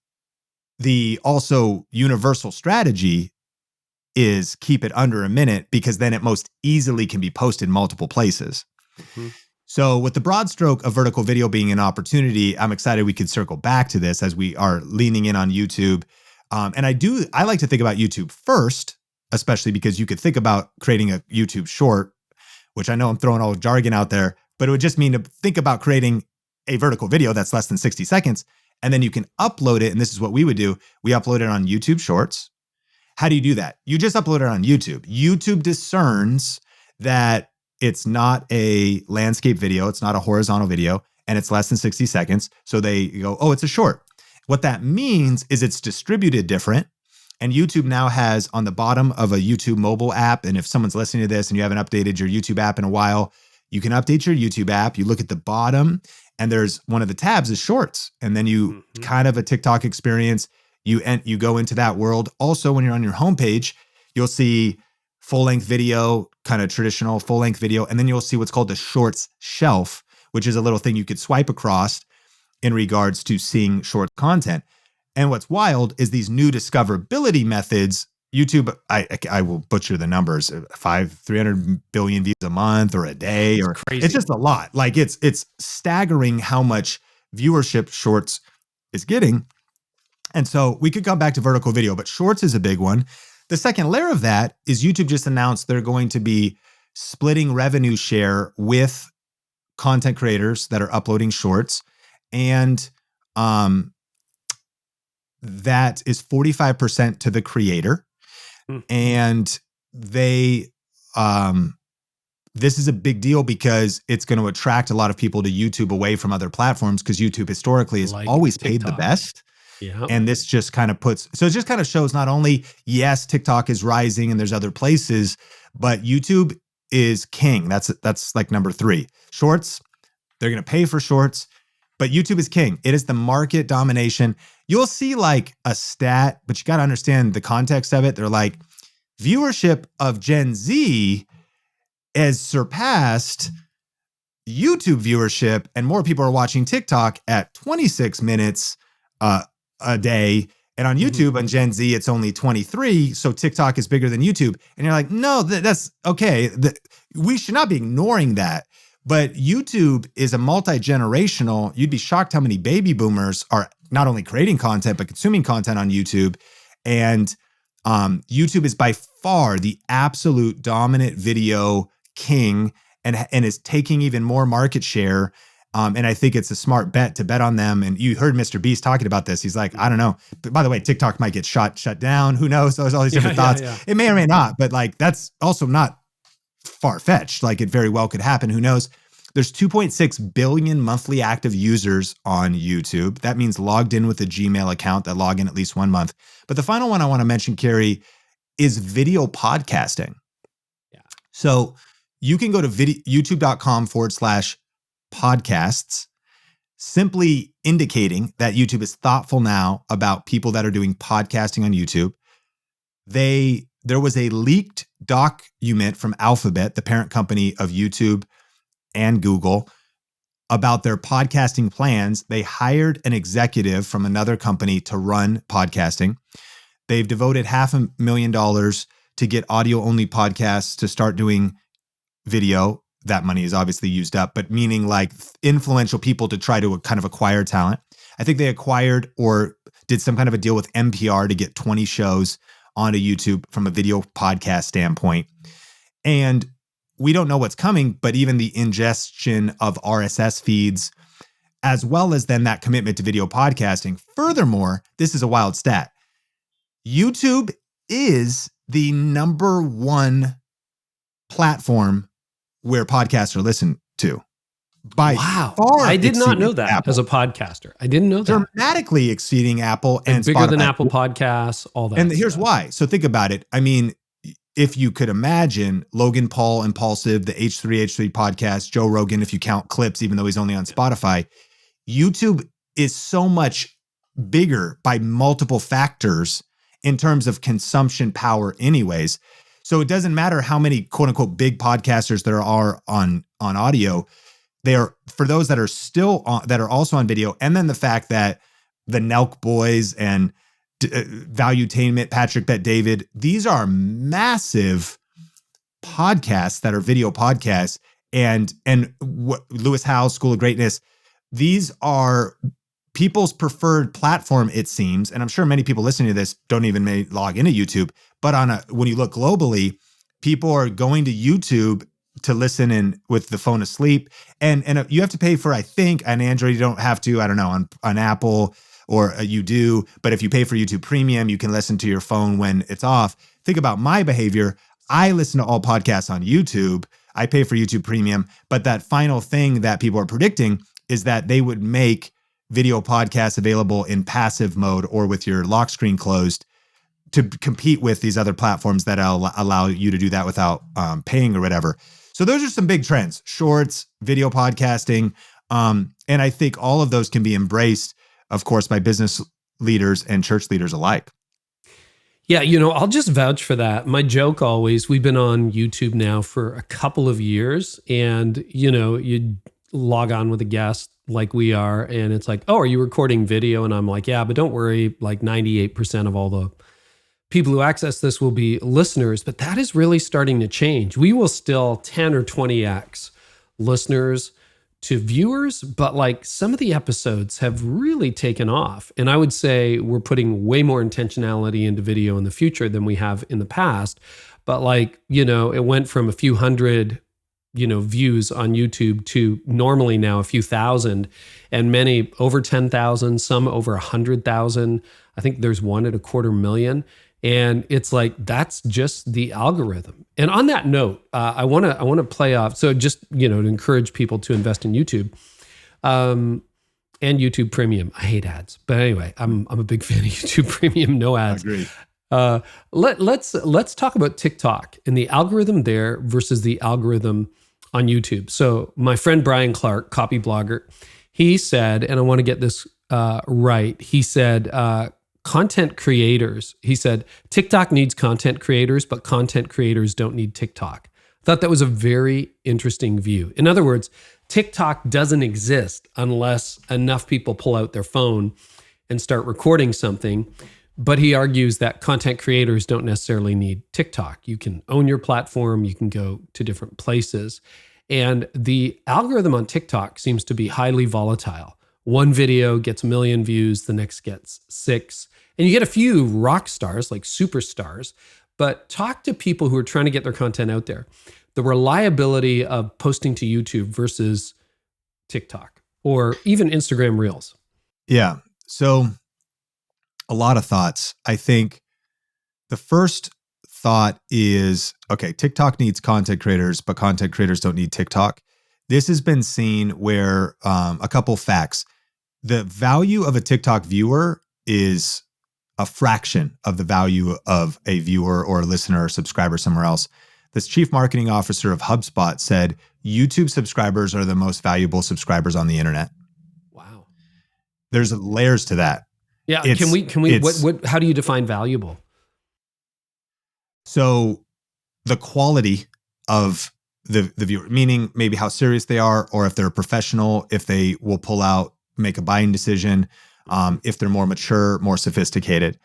B: the also universal strategy is keep it under a minute, because then it most easily can be posted multiple places. Mm-hmm. So with the broad stroke of vertical video being an opportunity, I'm excited we could circle back to this as we are leaning in on YouTube. And I like to think about YouTube first, especially because you could think about creating a YouTube short, which I know I'm throwing all jargon out there, but it would just mean to think about creating a vertical video that's less than 60 seconds. And then you can upload it. And this is what we would do. We upload it on YouTube Shorts. How do you do that? You just upload it on YouTube. YouTube discerns that it's not a landscape video, it's not a horizontal video, and it's less than 60 seconds. So they go, oh, it's a short. What that means is it's distributed different. And YouTube now has on the bottom of a YouTube mobile app, and if someone's listening to this and you haven't updated your YouTube app in a while, you can update your YouTube app. You look at the bottom, and there's one of the tabs is shorts. And then you kind of a TikTok experience. You go into that world. Also, when you're on your homepage, you'll see full-length video, kind of traditional full-length video, and then you'll see what's called the Shorts shelf, which is a little thing you could swipe across in regards to seeing short content. And what's wild is these new discoverability methods. YouTube, I will butcher the numbers, 300 billion views a month or a day, or crazy. It's just a lot. Like it's staggering how much viewership Shorts is getting. And so we could come back to vertical video, but Shorts is a big one. The second layer of that is YouTube just announced they're going to be splitting revenue share with content creators that are uploading shorts. And that is 45% to the creator. And they, this is a big deal because it's going to attract a lot of people to YouTube away from other platforms, because YouTube historically has always paid the best.
A: Yeah.
B: And this just kind of so it just kind of shows not only, yes, TikTok is rising and there's other places, but YouTube is king. That's like number 3. Shorts, they're going to pay for shorts, but YouTube is king. It is the market domination. You'll see like a stat, but you got to understand the context of it. They're like, viewership of Gen Z has surpassed YouTube viewership, and more people are watching TikTok at 26 minutes a day. And on YouTube, on Gen Z, it's only 23. So TikTok is bigger than YouTube. And you're like, no, that's okay. We should not be ignoring that. But YouTube is a multi-generational. You'd be shocked how many baby boomers are not only creating content, but consuming content on YouTube. And YouTube is by far the absolute dominant video king, and is taking even more market share. And I think it's a smart bet to bet on them. And you heard Mr. Beast talking about this. He's like, I don't know. But by the way, TikTok might get shut down. Who knows? There's all these different thoughts. Yeah. It may or may not, but like that's also not far-fetched. Like it very well could happen. Who knows? There's 2.6 billion monthly active users on YouTube. That means logged in with a Gmail account that log in at least 1 month. But the final one I want to mention, Carey, is video podcasting. Yeah. So you can go to youtube.com/podcasts, simply indicating that YouTube is thoughtful now about people that are doing podcasting on YouTube. There was a leaked document from Alphabet, the parent company of YouTube and Google, about their podcasting plans. They hired an executive from another company to run podcasting. They've devoted $500,000 to get audio-only podcasts to start doing video. That money is obviously used up, but meaning like influential people to try to kind of acquire talent. I think they acquired or did some kind of a deal with NPR to get 20 shows onto YouTube from a video podcast standpoint. And we don't know what's coming, but even the ingestion of RSS feeds, as well as then that commitment to video podcasting. Furthermore, this is a wild stat. YouTube is the number 1 platform where podcasts are listened to. By far,
A: I did not know that Apple. As a podcaster. I didn't know that.
B: Dramatically exceeding Apple and
A: bigger
B: Spotify.
A: Than Apple Podcasts, all that.
B: And here's why. So think about it. I mean, if you could imagine Logan Paul, Impulsive, the H3H3 podcast, Joe Rogan, if you count clips, even though he's only on Spotify, YouTube is so much bigger by multiple factors in terms of consumption power anyways. So it doesn't matter how many quote unquote big podcasters there are on audio. They are, for those that are still on, that are also on video. And then the fact that the Nelk Boys and Valuetainment, Patrick Bet David, these are massive podcasts that are video podcasts. And Lewis Howes, School of Greatness, these are people's preferred platform, it seems. And I'm sure many people listening to this don't even may log into YouTube. But when you look globally, people are going to YouTube to listen in with the phone asleep. And you have to pay for, I think, on Android, you don't have to, I don't know, on Apple, or you do. But if you pay for YouTube Premium, you can listen to your phone when it's off. Think about my behavior. I listen to all podcasts on YouTube. I pay for YouTube Premium. But that final thing that people are predicting is that they would make video podcasts available in passive mode or with your lock screen closed to compete with these other platforms that allow you to do that without paying or whatever. So those are some big trends: shorts, video podcasting. And I think all of those can be embraced, of course, by business leaders and church leaders alike.
A: Yeah, I'll just vouch for that. My joke always, we've been on YouTube now for a couple of years, and, you log on with a guest like we are, and it's like, oh, are you recording video? And I'm like, yeah, but don't worry, like 98% of all the people who access this will be listeners. But that is really starting to change. We will still 10 or 20x listeners to viewers, but like some of the episodes have really taken off. And I would say we're putting way more intentionality into video in the future than we have in the past. But like, it went from a few hundred, views on YouTube to normally now a few thousand, and many over 10,000, some over 100,000. I think there's one at 250,000. And it's like, that's just the algorithm. And on that note, I want to play off. So just, to encourage people to invest in YouTube, and YouTube Premium. I hate ads, but anyway, I'm a big fan of YouTube Premium, no ads.
B: I agree.
A: Let's talk about TikTok and the algorithm there versus the algorithm on YouTube. So my friend Brian Clark, copy blogger, he said, and I want to get this right. He said, content creators. He said, TikTok needs content creators, but content creators don't need TikTok. I thought that was a very interesting view. In other words, TikTok doesn't exist unless enough people pull out their phone and start recording something. But he argues that content creators don't necessarily need TikTok. You can own your platform. You can go to different places. And the algorithm on TikTok seems to be highly volatile. One video gets 1 million views, the next gets 6. And you get a few rock stars, like superstars, but talk to people who are trying to get their content out there. The reliability of posting to YouTube versus TikTok or even Instagram Reels.
B: Yeah. So a lot of thoughts. I think the first thought is, okay, TikTok needs content creators, but content creators don't need TikTok. This has been seen where a couple facts. The value of a TikTok viewer is a fraction of the value of a viewer or a listener or subscriber somewhere else. This chief marketing officer of HubSpot said, YouTube subscribers are the most valuable subscribers on the internet.
A: Wow.
B: There's layers to that.
A: Yeah. Can we, how do you define valuable?
B: So the quality of the viewer, meaning maybe how serious they are, or if they're a professional, if they will pull out, make a buying decision, if they're more mature, more sophisticated.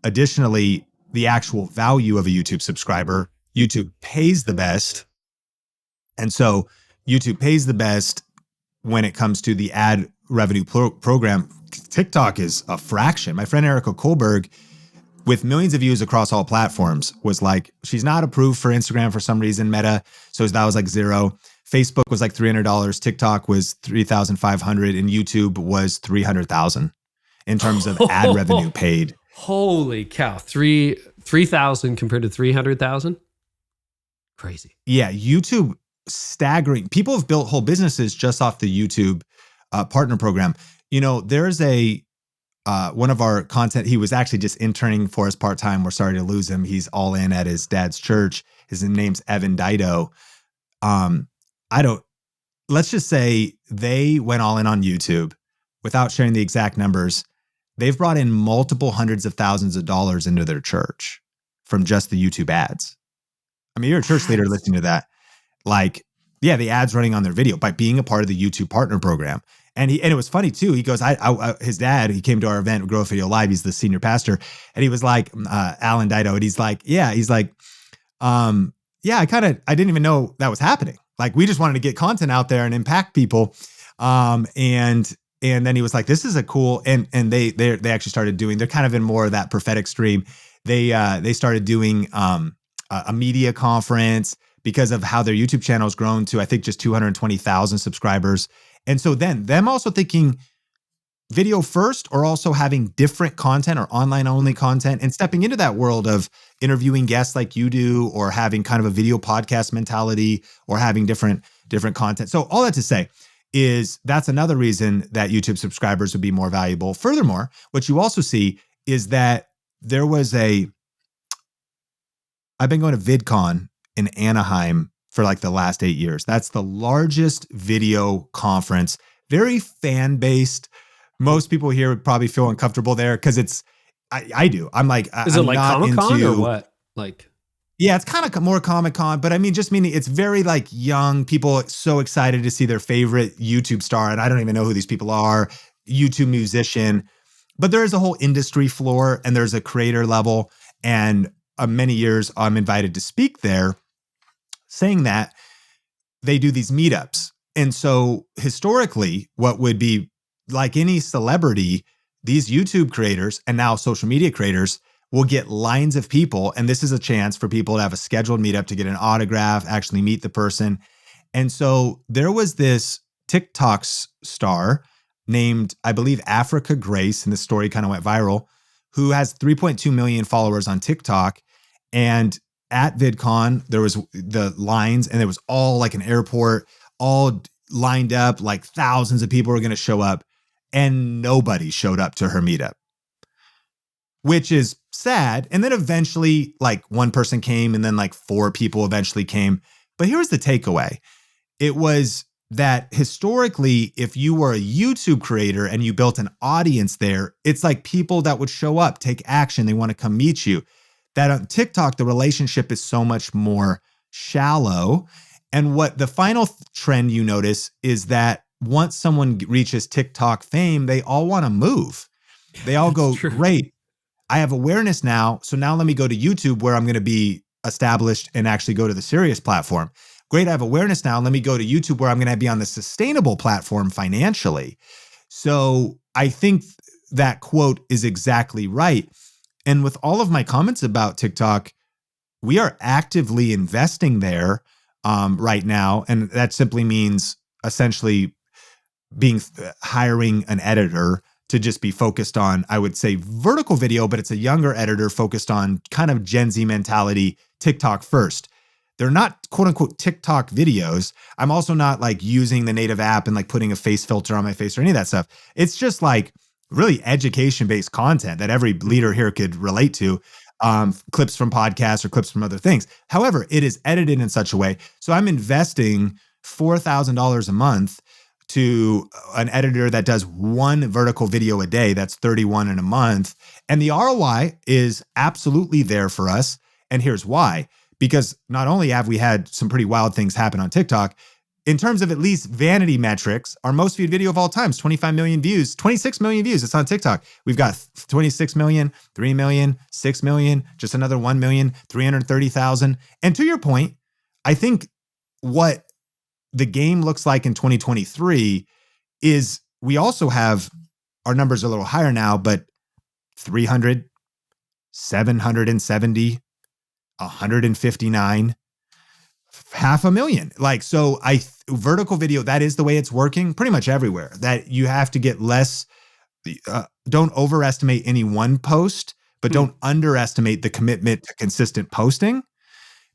B: Additionally, the actual value of a YouTube subscriber, YouTube pays the best. And so YouTube pays the best when it comes to the ad revenue program. TikTok is a fraction. My friend Erica Kohlberg, with millions of views across all platforms, was like, she's not approved for Instagram for some reason, Meta. So that was like $0. Facebook was like $300. TikTok was $3,500, and YouTube was $300,000 in terms of ad revenue paid.
A: Holy cow. 3,000 compared to 300,000? Crazy.
B: Yeah. YouTube, staggering. People have built whole businesses just off the YouTube partner program. There's one of our content, he was actually just interning for us part-time. We're sorry to lose him. He's all in at his dad's church. His name's Evan Dido. Let's just say they went all in on YouTube without sharing the exact numbers. They've brought in multiple hundreds of thousands of dollars into their church from just the YouTube ads. I mean, you're a church leader listening to that. Like, yeah, the ads running on their video by being a part of the YouTube partner program. And it was funny too. He goes, his dad, he came to our event, Grow Video Live. He's the senior pastor. And he was like, Alan Dido. And he's like, I didn't even know that was happening. Like, we just wanted to get content out there and impact people. And then he was like, this is a cool, and they actually started doing, they're kind of in more of that prophetic stream. They started doing a media conference because of how their YouTube channel has grown to, I think, just 220,000 subscribers. And so then them also thinking video first, or also having different content or online only content, and stepping into that world of interviewing guests like you do, or having kind of a video podcast mentality, or having different content. So all that to say is that's another reason that YouTube subscribers would be more valuable. Furthermore, what you also see is that I've been going to VidCon in Anaheim for like the last 8 years. That's the largest video conference, very fan-based. Most people here would probably feel uncomfortable there because I do. I'm like,
A: is it like Comic-Con or what? Like,
B: yeah, it's kind of more Comic-Con, but I mean, just meaning it's very like young people, so excited to see their favorite YouTube star. And I don't even know who these people are, YouTube musician, but there is a whole industry floor and there's a creator level. And many years I'm invited to speak there, saying that they do these meetups. And so historically, what would be like any celebrity, these YouTube creators and now social media creators will get lines of people. And this is a chance for people to have a scheduled meetup to get an autograph, actually meet the person. And so there was this TikTok star named, I believe, Africa Grace, and the story kind of went viral, who has 3.2 million followers on TikTok. And at VidCon, there was the lines, and it was all like an airport, all lined up, like thousands of people were going to show up, and nobody showed up to her meetup, which is sad. And then eventually, like one person came, and then like 4 people eventually came. But here's the takeaway. It was that historically, if you were a YouTube creator and you built an audience there, it's like people that would show up, take action, they want to come meet you. That on TikTok, the relationship is so much more shallow. And what the final trend you notice is that once someone reaches TikTok fame, they all want to move. They all go, great, I have awareness now. So now let me go to YouTube where I'm going to be established and actually go to the serious platform. Great, I have awareness now. Let me go to YouTube where I'm going to be on the sustainable platform financially. So I think that quote is exactly right. And with all of my comments about TikTok, we are actively investing there right now. And that simply means essentially hiring an editor to just be focused on, I would say, vertical video, but it's a younger editor focused on kind of Gen Z mentality, TikTok first. They're not quote unquote TikTok videos. I'm also not like using the native app and like putting a face filter on my face or any of that stuff. It's just like really education-based content that every leader here could relate to, clips from podcasts or clips from other things. However, it is edited in such a way. So I'm investing $4,000 a month to an editor that does 1 vertical video a day. That's 31 in a month. And the ROI is absolutely there for us. And here's why. Because not only have we had some pretty wild things happen on TikTok, in terms of at least vanity metrics, our most viewed video of all time is 25 million views, 26 million views. It's on TikTok. We've got 26 million, 3 million, 6 million, just another 1 million, 330,000. And to your point, I think what the game looks like in 2023 is we also have, our numbers are a little higher now, but 300, 770, 159, 500,000. Like, so vertical video, that is the way it's working pretty much everywhere, that you have to get less, don't overestimate any one post, but don't underestimate the commitment to consistent posting,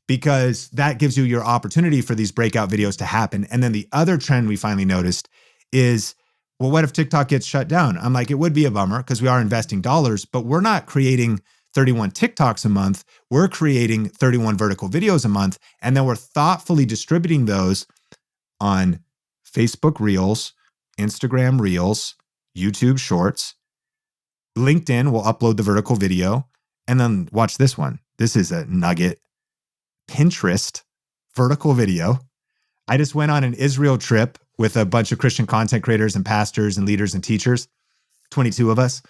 B: because that gives you your opportunity for these breakout videos to happen. And then the other trend we finally noticed is, well, what if TikTok gets shut down? I'm like, it would be a bummer because we are investing dollars, but we're not creating 31 TikToks a month. We're creating 31 vertical videos a month. And then we're thoughtfully distributing those on Facebook Reels, Instagram Reels, YouTube Shorts. LinkedIn will upload the vertical video. And then watch this one. This is a nugget. Pinterest vertical video. I just went on an Israel trip with a bunch of Christian content creators and pastors and leaders and teachers, 22 of us.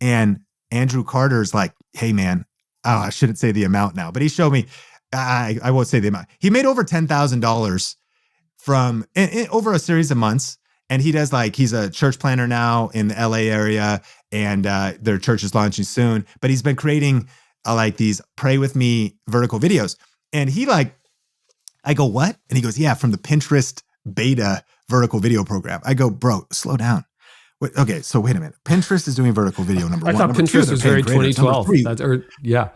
B: And Andrew Carter's like, hey man, I shouldn't say the amount now, but he showed me, I won't say the amount. He made over $10,000 from over a series of months. And he does like, he's a church planner now in the LA area, and their church is launching soon, but he's been creating like these pray with me vertical videos. And he like, I go, what? And he goes, yeah, from the Pinterest beta vertical video program. I go, bro, slow down. Wait, okay, so wait a minute. Pinterest is doing vertical video, number one.
A: I thought
B: Number
A: Pinterest
B: two,
A: was very 2012. Yeah.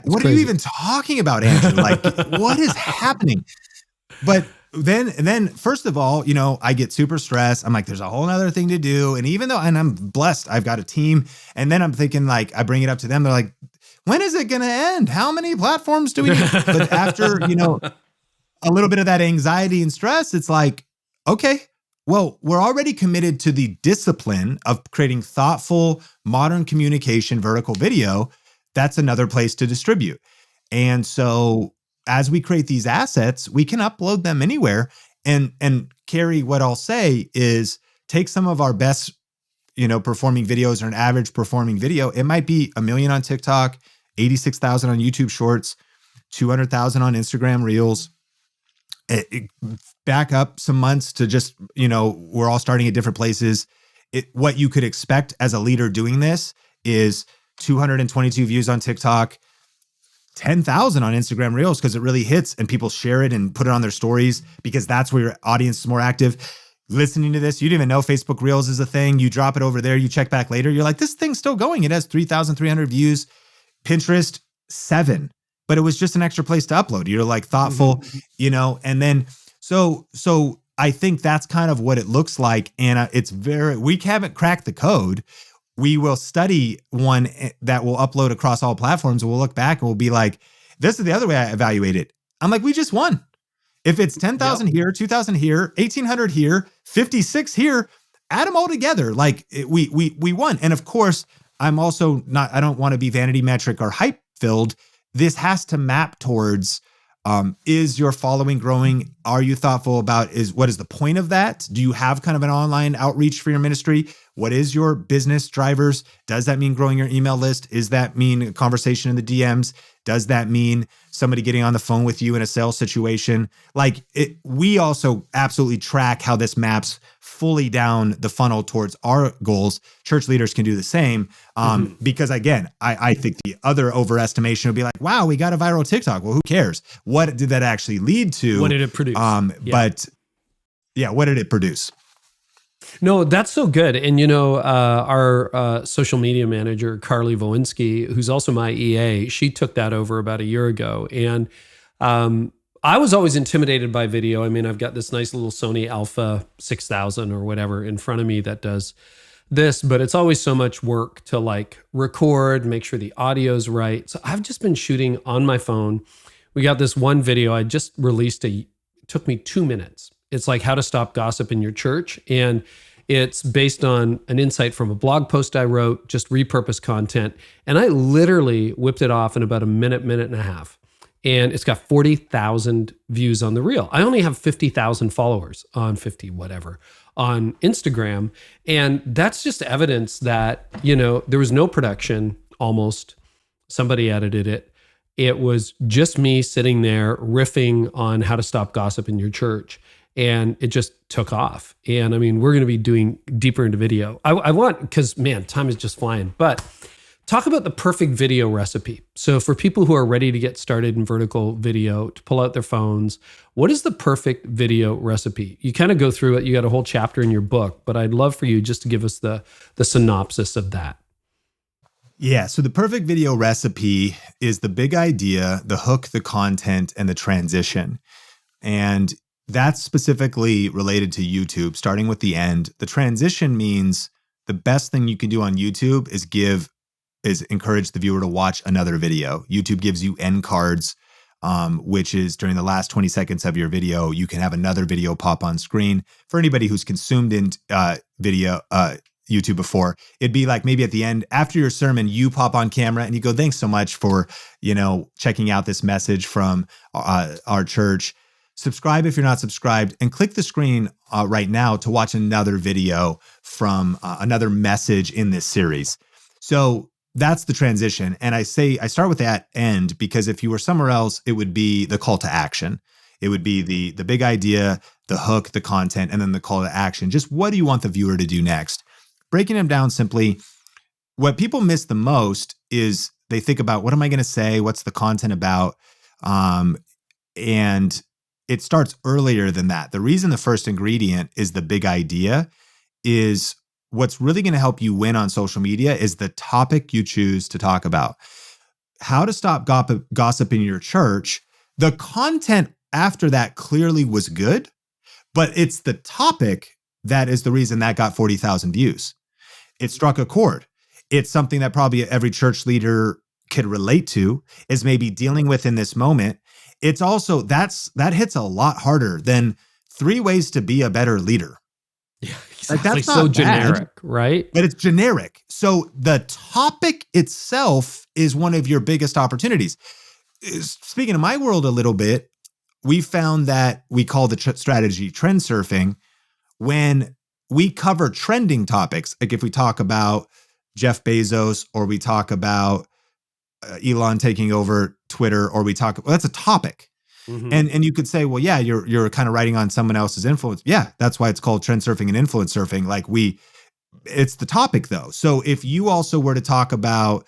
B: What are you even talking about, Andrew? Like, what is happening? But then first of all, you know, I get super stressed. I'm like, there's a whole other thing to do. And even though, and I'm blessed, I've got a team. And then I'm thinking like, I bring it up to them. They're like, when is it going to end? How many platforms do we need? But after, you know, a little bit of that anxiety and stress, it's like, okay, well, we're already committed to the discipline of creating thoughtful, modern communication, vertical video. That's another place to distribute. And so as we create these assets, we can upload them anywhere. And Carey, what I'll say is take some of our best, you know, performing videos or an average performing video. It might be 1 million on TikTok, 86,000 on YouTube Shorts, 200,000 on Instagram Reels. back up some months to just, we're all starting at different places. What you could expect as a leader doing this is 222 views on TikTok, 10,000 on Instagram Reels, because it really hits and people share it and put it on their stories because that's where your audience is more active. Listening to this, you didn't even know Facebook Reels is a thing. You drop it over there, you check back later. You're like, this thing's still going. It has 3,300 views. Pinterest, 7. But it was just an extra place to upload. You're like thoughtful, and then so I think that's kind of what it looks like. And we haven't cracked the code. We will study one that will upload across all platforms. And we'll look back and we'll be like, this is the other way I evaluate it. I'm like, we just won. If it's 10,000 here, 2,000 here, 1,800 here, 56 here, add them all together. Like we won. And of course, I don't want to be vanity metric or hype filled. This has to map towards, is your following growing? Are you thoughtful about what is the point of that? Do you have kind of an online outreach for your ministry? What is your business drivers? Does that mean growing your email list? Does that mean a conversation in the DMs? Does that mean somebody getting on the phone with you in a sales situation? We also absolutely track how this maps fully down the funnel towards our goals. Church leaders can do the same. Because again, I think the other overestimation would be like, wow, we got a viral TikTok. Well, who cares? What did that actually lead to?
A: What did it produce?
B: But what did it produce?
A: No, that's so good. And, our social media manager, Carey Nieuwhof, who's also my EA, she took that over about a year ago. And I was always intimidated by video. I mean, I've got this nice little Sony Alpha 6000 or whatever in front of me that does this, but it's always so much work to record, make sure the audio's right. So I've just been shooting on my phone. We got this one video I just released. It took me 2 minutes. It's like how to stop gossip in your church. And it's based on an insight from a blog post I wrote, just repurposed content. And I literally whipped it off in about a minute and a half. And it's got 40,000 views on the reel. I only have 50,000 followers on on Instagram. And that's just evidence that, there was no production almost. Somebody edited it. It was just me sitting there riffing on how to stop gossip in your church. And it just took off. And I mean, we're going to be doing deeper into video. I want, because man, time is just flying. But talk about the perfect video recipe. So for people who are ready to get started in vertical video, to pull out their phones, what is the perfect video recipe? You kind of go through it. You got a whole chapter in your book, but I'd love for you just to give us the synopsis of that.
B: Yeah. So the perfect video recipe is the big idea, the hook, the content, and the transition. And that's specifically related to YouTube, starting with the end. The transition means the best thing you can do on YouTube is encourage the viewer to watch another video. YouTube gives you end cards, which is during the last 20 seconds of your video, you can have another video pop on screen. For anybody who's consumed in video YouTube before, it'd be like maybe at the end, after your sermon, you pop on camera and you go, thanks so much for, checking out this message from our church. Subscribe if you're not subscribed, and click the screen right now to watch another video from another message in this series. So that's the transition. And I start with that end because if you were somewhere else, it would be the call to action. It would be the big idea, the hook, the content, and then the call to action. Just what do you want the viewer to do next? Breaking them down simply, what people miss the most is they think about, what am I going to say? What's the content about? And it starts earlier than that. The reason the first ingredient is the big idea is what's really going to help you win on social media is the topic you choose to talk about. How to stop gossip in your church. The content after that clearly was good, but it's the topic that is the reason that got 40,000 views. It struck a chord. It's something that probably every church leader could relate to, is maybe dealing with in this moment. It's also, that hits a lot harder than 3 ways to be a better leader.
A: Yeah, exactly.
B: That's
A: so
B: not
A: generic,
B: bad,
A: right?
B: But it's generic. So the topic itself is one of your biggest opportunities. Speaking of my world a little bit, we found that we call the strategy trend surfing when we cover trending topics. Like if we talk about Jeff Bezos, or we talk about Elon taking over Twitter, or that's a topic.
A: Mm-hmm.
B: And you could say, well, yeah, you're kind of writing on someone else's influence. Yeah, that's why it's called trend surfing and influence surfing. Like it's the topic though. So if you also were to talk about,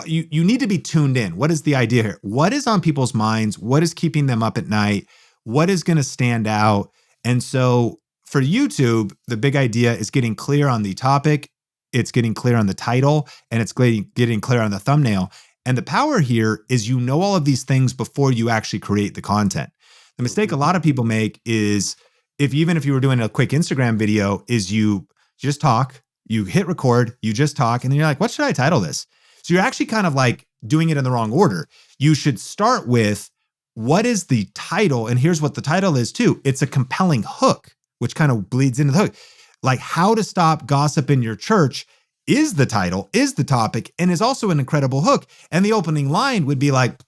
B: you need to be tuned in. What is the idea here? What is on people's minds? What is keeping them up at night? What is going to stand out? And so for YouTube, the big idea is getting clear on the topic. It's getting clear on the title, and it's getting clear on the thumbnail. And the power here is you know all of these things before you actually create the content. The mistake a lot of people make is even if you were doing a quick Instagram video, is you just talk, you hit record, you just talk, and then you're like, what should I title this? So you're actually kind of like doing it in the wrong order. You should start with what is the title? And here's what the title is too. It's a compelling hook, which kind of bleeds into the hook. Like how to stop gossip in your church is the title, is the topic, and is also an incredible hook. And the opening line would be like,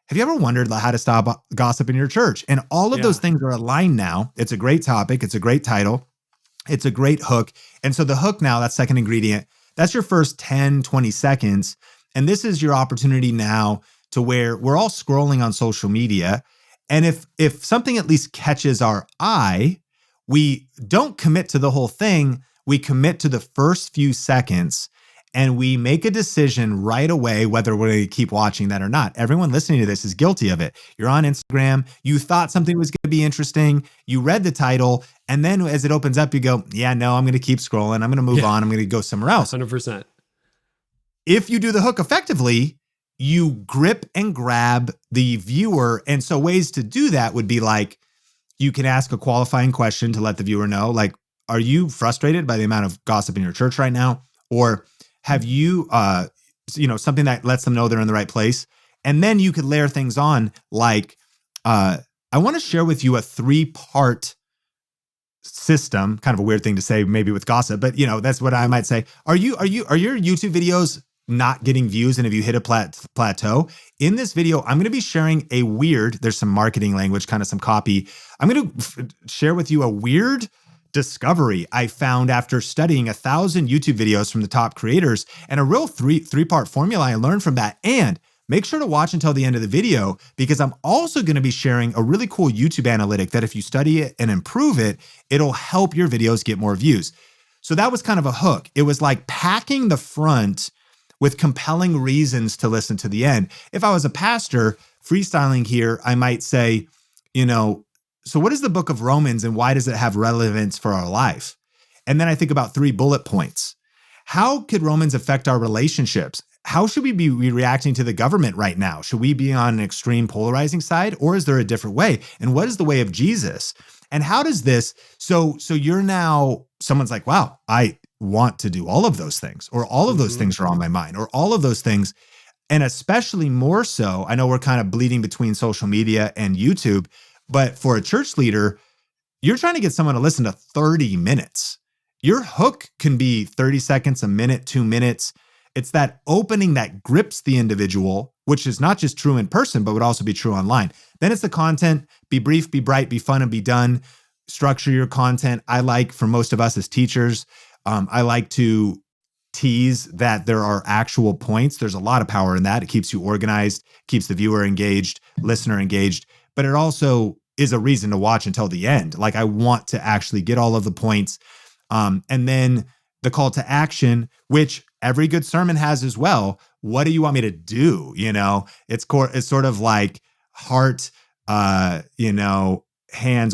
B: have you ever wondered how to stop gossip in your church? And all of those things are aligned now. It's a great topic. It's a great title. It's a great hook. And so the hook now, that second ingredient, that's your first 10, 20 seconds. And this is your opportunity now to where we're all scrolling on social media. And if something at least catches our eye, we don't commit to the whole thing. We commit to the first few seconds and we make a decision right away whether we're going to keep watching that or not. Everyone listening to this is guilty of it. You're on Instagram. You thought something was going to be interesting. You read the title. And then as it opens up, you go, yeah, no, I'm going to keep scrolling. I'm going to move on. I'm going to go somewhere else.
A: 100%.
B: If you do the hook effectively, you grip and grab the viewer. And so ways to do that would be like, you can ask a qualifying question to let the viewer know, like, are you frustrated by the amount of gossip in your church right now? Or have you, something that lets them know they're in the right place? And then you could layer things on like, I want to share with you a 3-part system, kind of a weird thing to say maybe with gossip, but that's what I might say. Are your YouTube videos not getting views? And if you hit a plateau in this video, I'm going to be sharing there's some marketing language, kind of some copy. I'm going to share with you a weird discovery I found after studying 1,000 YouTube videos from the top creators, and a real three-part formula I learned from that. And make sure to watch until the end of the video, because I'm also going to be sharing a really cool YouTube analytic that if you study it and improve it, it'll help your videos get more views. So that was kind of a hook. It was like packing the front with compelling reasons to listen to the end. If I was a pastor freestyling here, I might say, so what is the book of Romans and why does it have relevance for our life? And then I think about 3 bullet points. How could Romans affect our relationships? How should we be reacting to the government right now? Should we be on an extreme polarizing side, or is there a different way? And what is the way of Jesus? And how does this, so you're now, someone's like, wow, I want to do all of those things, or all of those things are on my mind, or all of those things. And especially more so, I know we're kind of bleeding between social media and YouTube, but for a church leader, you're trying to get someone to listen to 30 minutes. Your hook can be 30 seconds, a minute, 2 minutes. It's that opening that grips the individual, which is not just true in person, but would also be true online. Then it's the content. Be brief, be bright, be fun, and be done. Structure your content. I like, for most of us as teachers, I like to tease that there are actual points. There's a lot of power in that. It keeps you organized, keeps the viewer engaged, listener engaged, but it also is a reason to watch until the end. Like, I want to actually get all of the points. And then the call to action, which every good sermon has as well. What do you want me to do? It's sort of like heart, hands.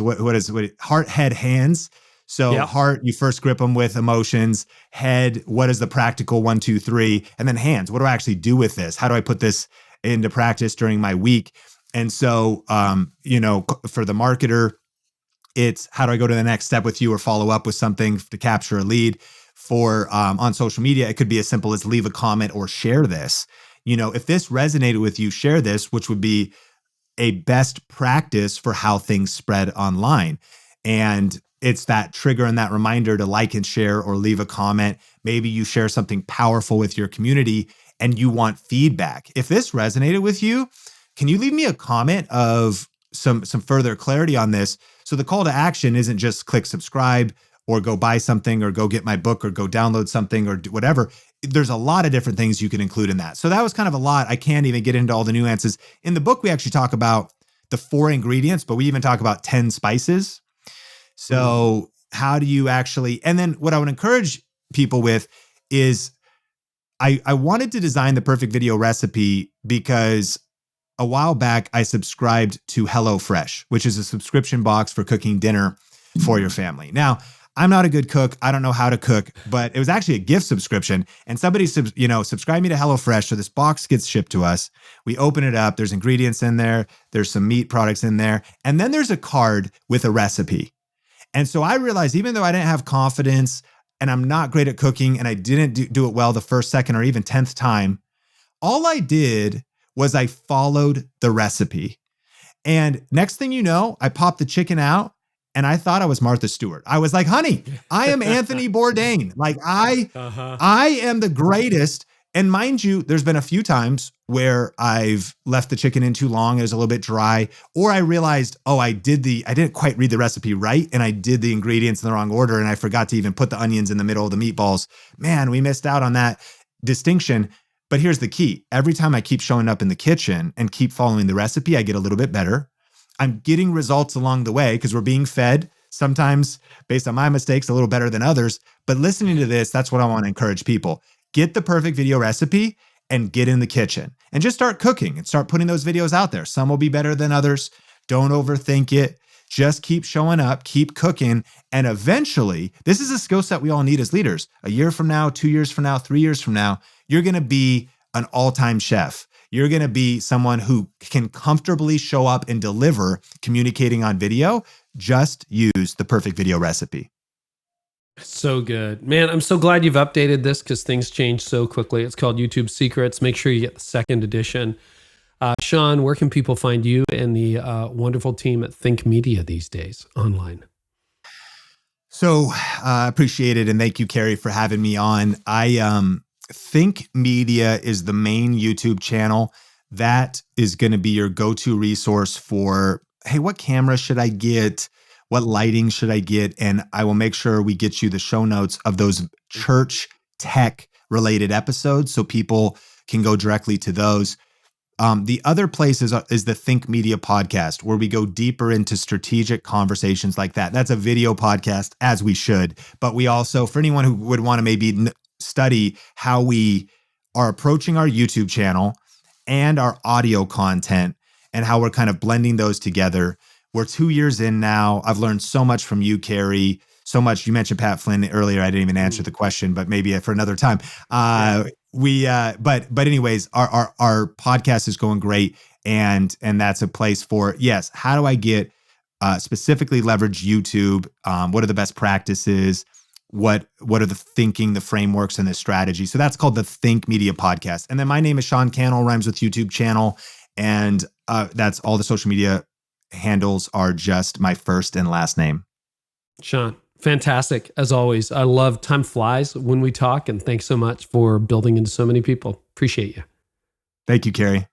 B: What is heart, head, hands. So heart, you first grip them with emotions. Head, what is the practical 1, 2, 3? And then hands, what do I actually do with this? How do I put this into practice during my week? And so, for the marketer, it's how do I go to the next step with you or follow up with something to capture a lead? For on social media, it could be as simple as leave a comment or share this. If this resonated with you, share this, which would be a best practice for how things spread online. And it's that trigger and that reminder to like and share or leave a comment. Maybe you share something powerful with your community and you want feedback. If this resonated with you, can you leave me a comment of some further clarity on this? So the call to action isn't just click subscribe or go buy something or go get my book or go download something or do whatever. There's a lot of different things you can include in that. So that was kind of a lot. I can't even get into all the nuances. In the book, we actually talk about the 4 ingredients, but we even talk about 10 spices. So how do you actually, and then what I would encourage people with is I wanted to design the perfect video recipe because a while back I subscribed to HelloFresh, which is a subscription box for cooking dinner for your family. Now, I'm not a good cook. I don't know how to cook, but it was actually a gift subscription. And somebody, subscribed me to HelloFresh. So this box gets shipped to us. We open it up. There's ingredients in there. There's some meat products in there. And then there's a card with a recipe. And so I realized even though I didn't have confidence and I'm not great at cooking and I didn't do it well the first, second, or even 10th time, all I did was I followed the recipe. And next thing you know, I popped the chicken out and I thought I was Martha Stewart. I was like, honey, I am Anthony Bourdain. Like I am the greatest. And mind you, there's been a few times where I've left the chicken in too long. It was a little bit dry, or I realized, I didn't quite read the recipe right. And I did the ingredients in the wrong order. And I forgot to even put the onions in the middle of the meatballs. Man, we missed out on that distinction. But here's the key. Every time I keep showing up in the kitchen and keep following the recipe, I get a little bit better. I'm getting results along the way because we're being fed, sometimes based on my mistakes, a little better than others. But listening to this, that's what I want to encourage people. Get the perfect video recipe and get in the kitchen and just start cooking and start putting those videos out there. Some will be better than others. Don't overthink it. Just keep showing up, keep cooking. And eventually, this is a skill set we all need as leaders. A year from now, 2 years from now, 3 years from now, you're going to be an all-time chef. You're going to be someone who can comfortably show up and deliver communicating on video. Just use the perfect video recipe.
A: So good. Man, I'm so glad you've updated this because things change so quickly. It's called YouTube Secrets. Make sure you get the 2nd edition. Sean, where can people find you and the wonderful team at Think Media these days online?
B: So appreciate it. And thank you, Carey, for having me on. Think Media is the main YouTube channel. That is going to be your go-to resource for, hey, what camera should I get? What lighting should I get? And I will make sure we get you the show notes of those church tech related episodes so people can go directly to those. The other place is the Think Media podcast, where we go deeper into strategic conversations like that. That's a video podcast, as we should. But we also, for anyone who would want to maybe study how we are approaching our YouTube channel and our audio content and how we're kind of blending those together. We're 2 years in now. I've learned so much from you, Carey. So much. You mentioned Pat Flynn earlier. I didn't even answer the question, but maybe for another time. But anyways, our podcast is going great. And that's a place for, yes, how do I get specifically leverage YouTube? What are the best practices? What are the thinking, the frameworks, and the strategy? So that's called the Think Media Podcast. And then my name is Sean Cannell, rhymes with YouTube channel. And that's all the social media handles are just my first and last name.
A: Sean, fantastic. As always, I love time flies when we talk, and thanks so much for building into so many people. Appreciate you.
B: Thank you, Carey.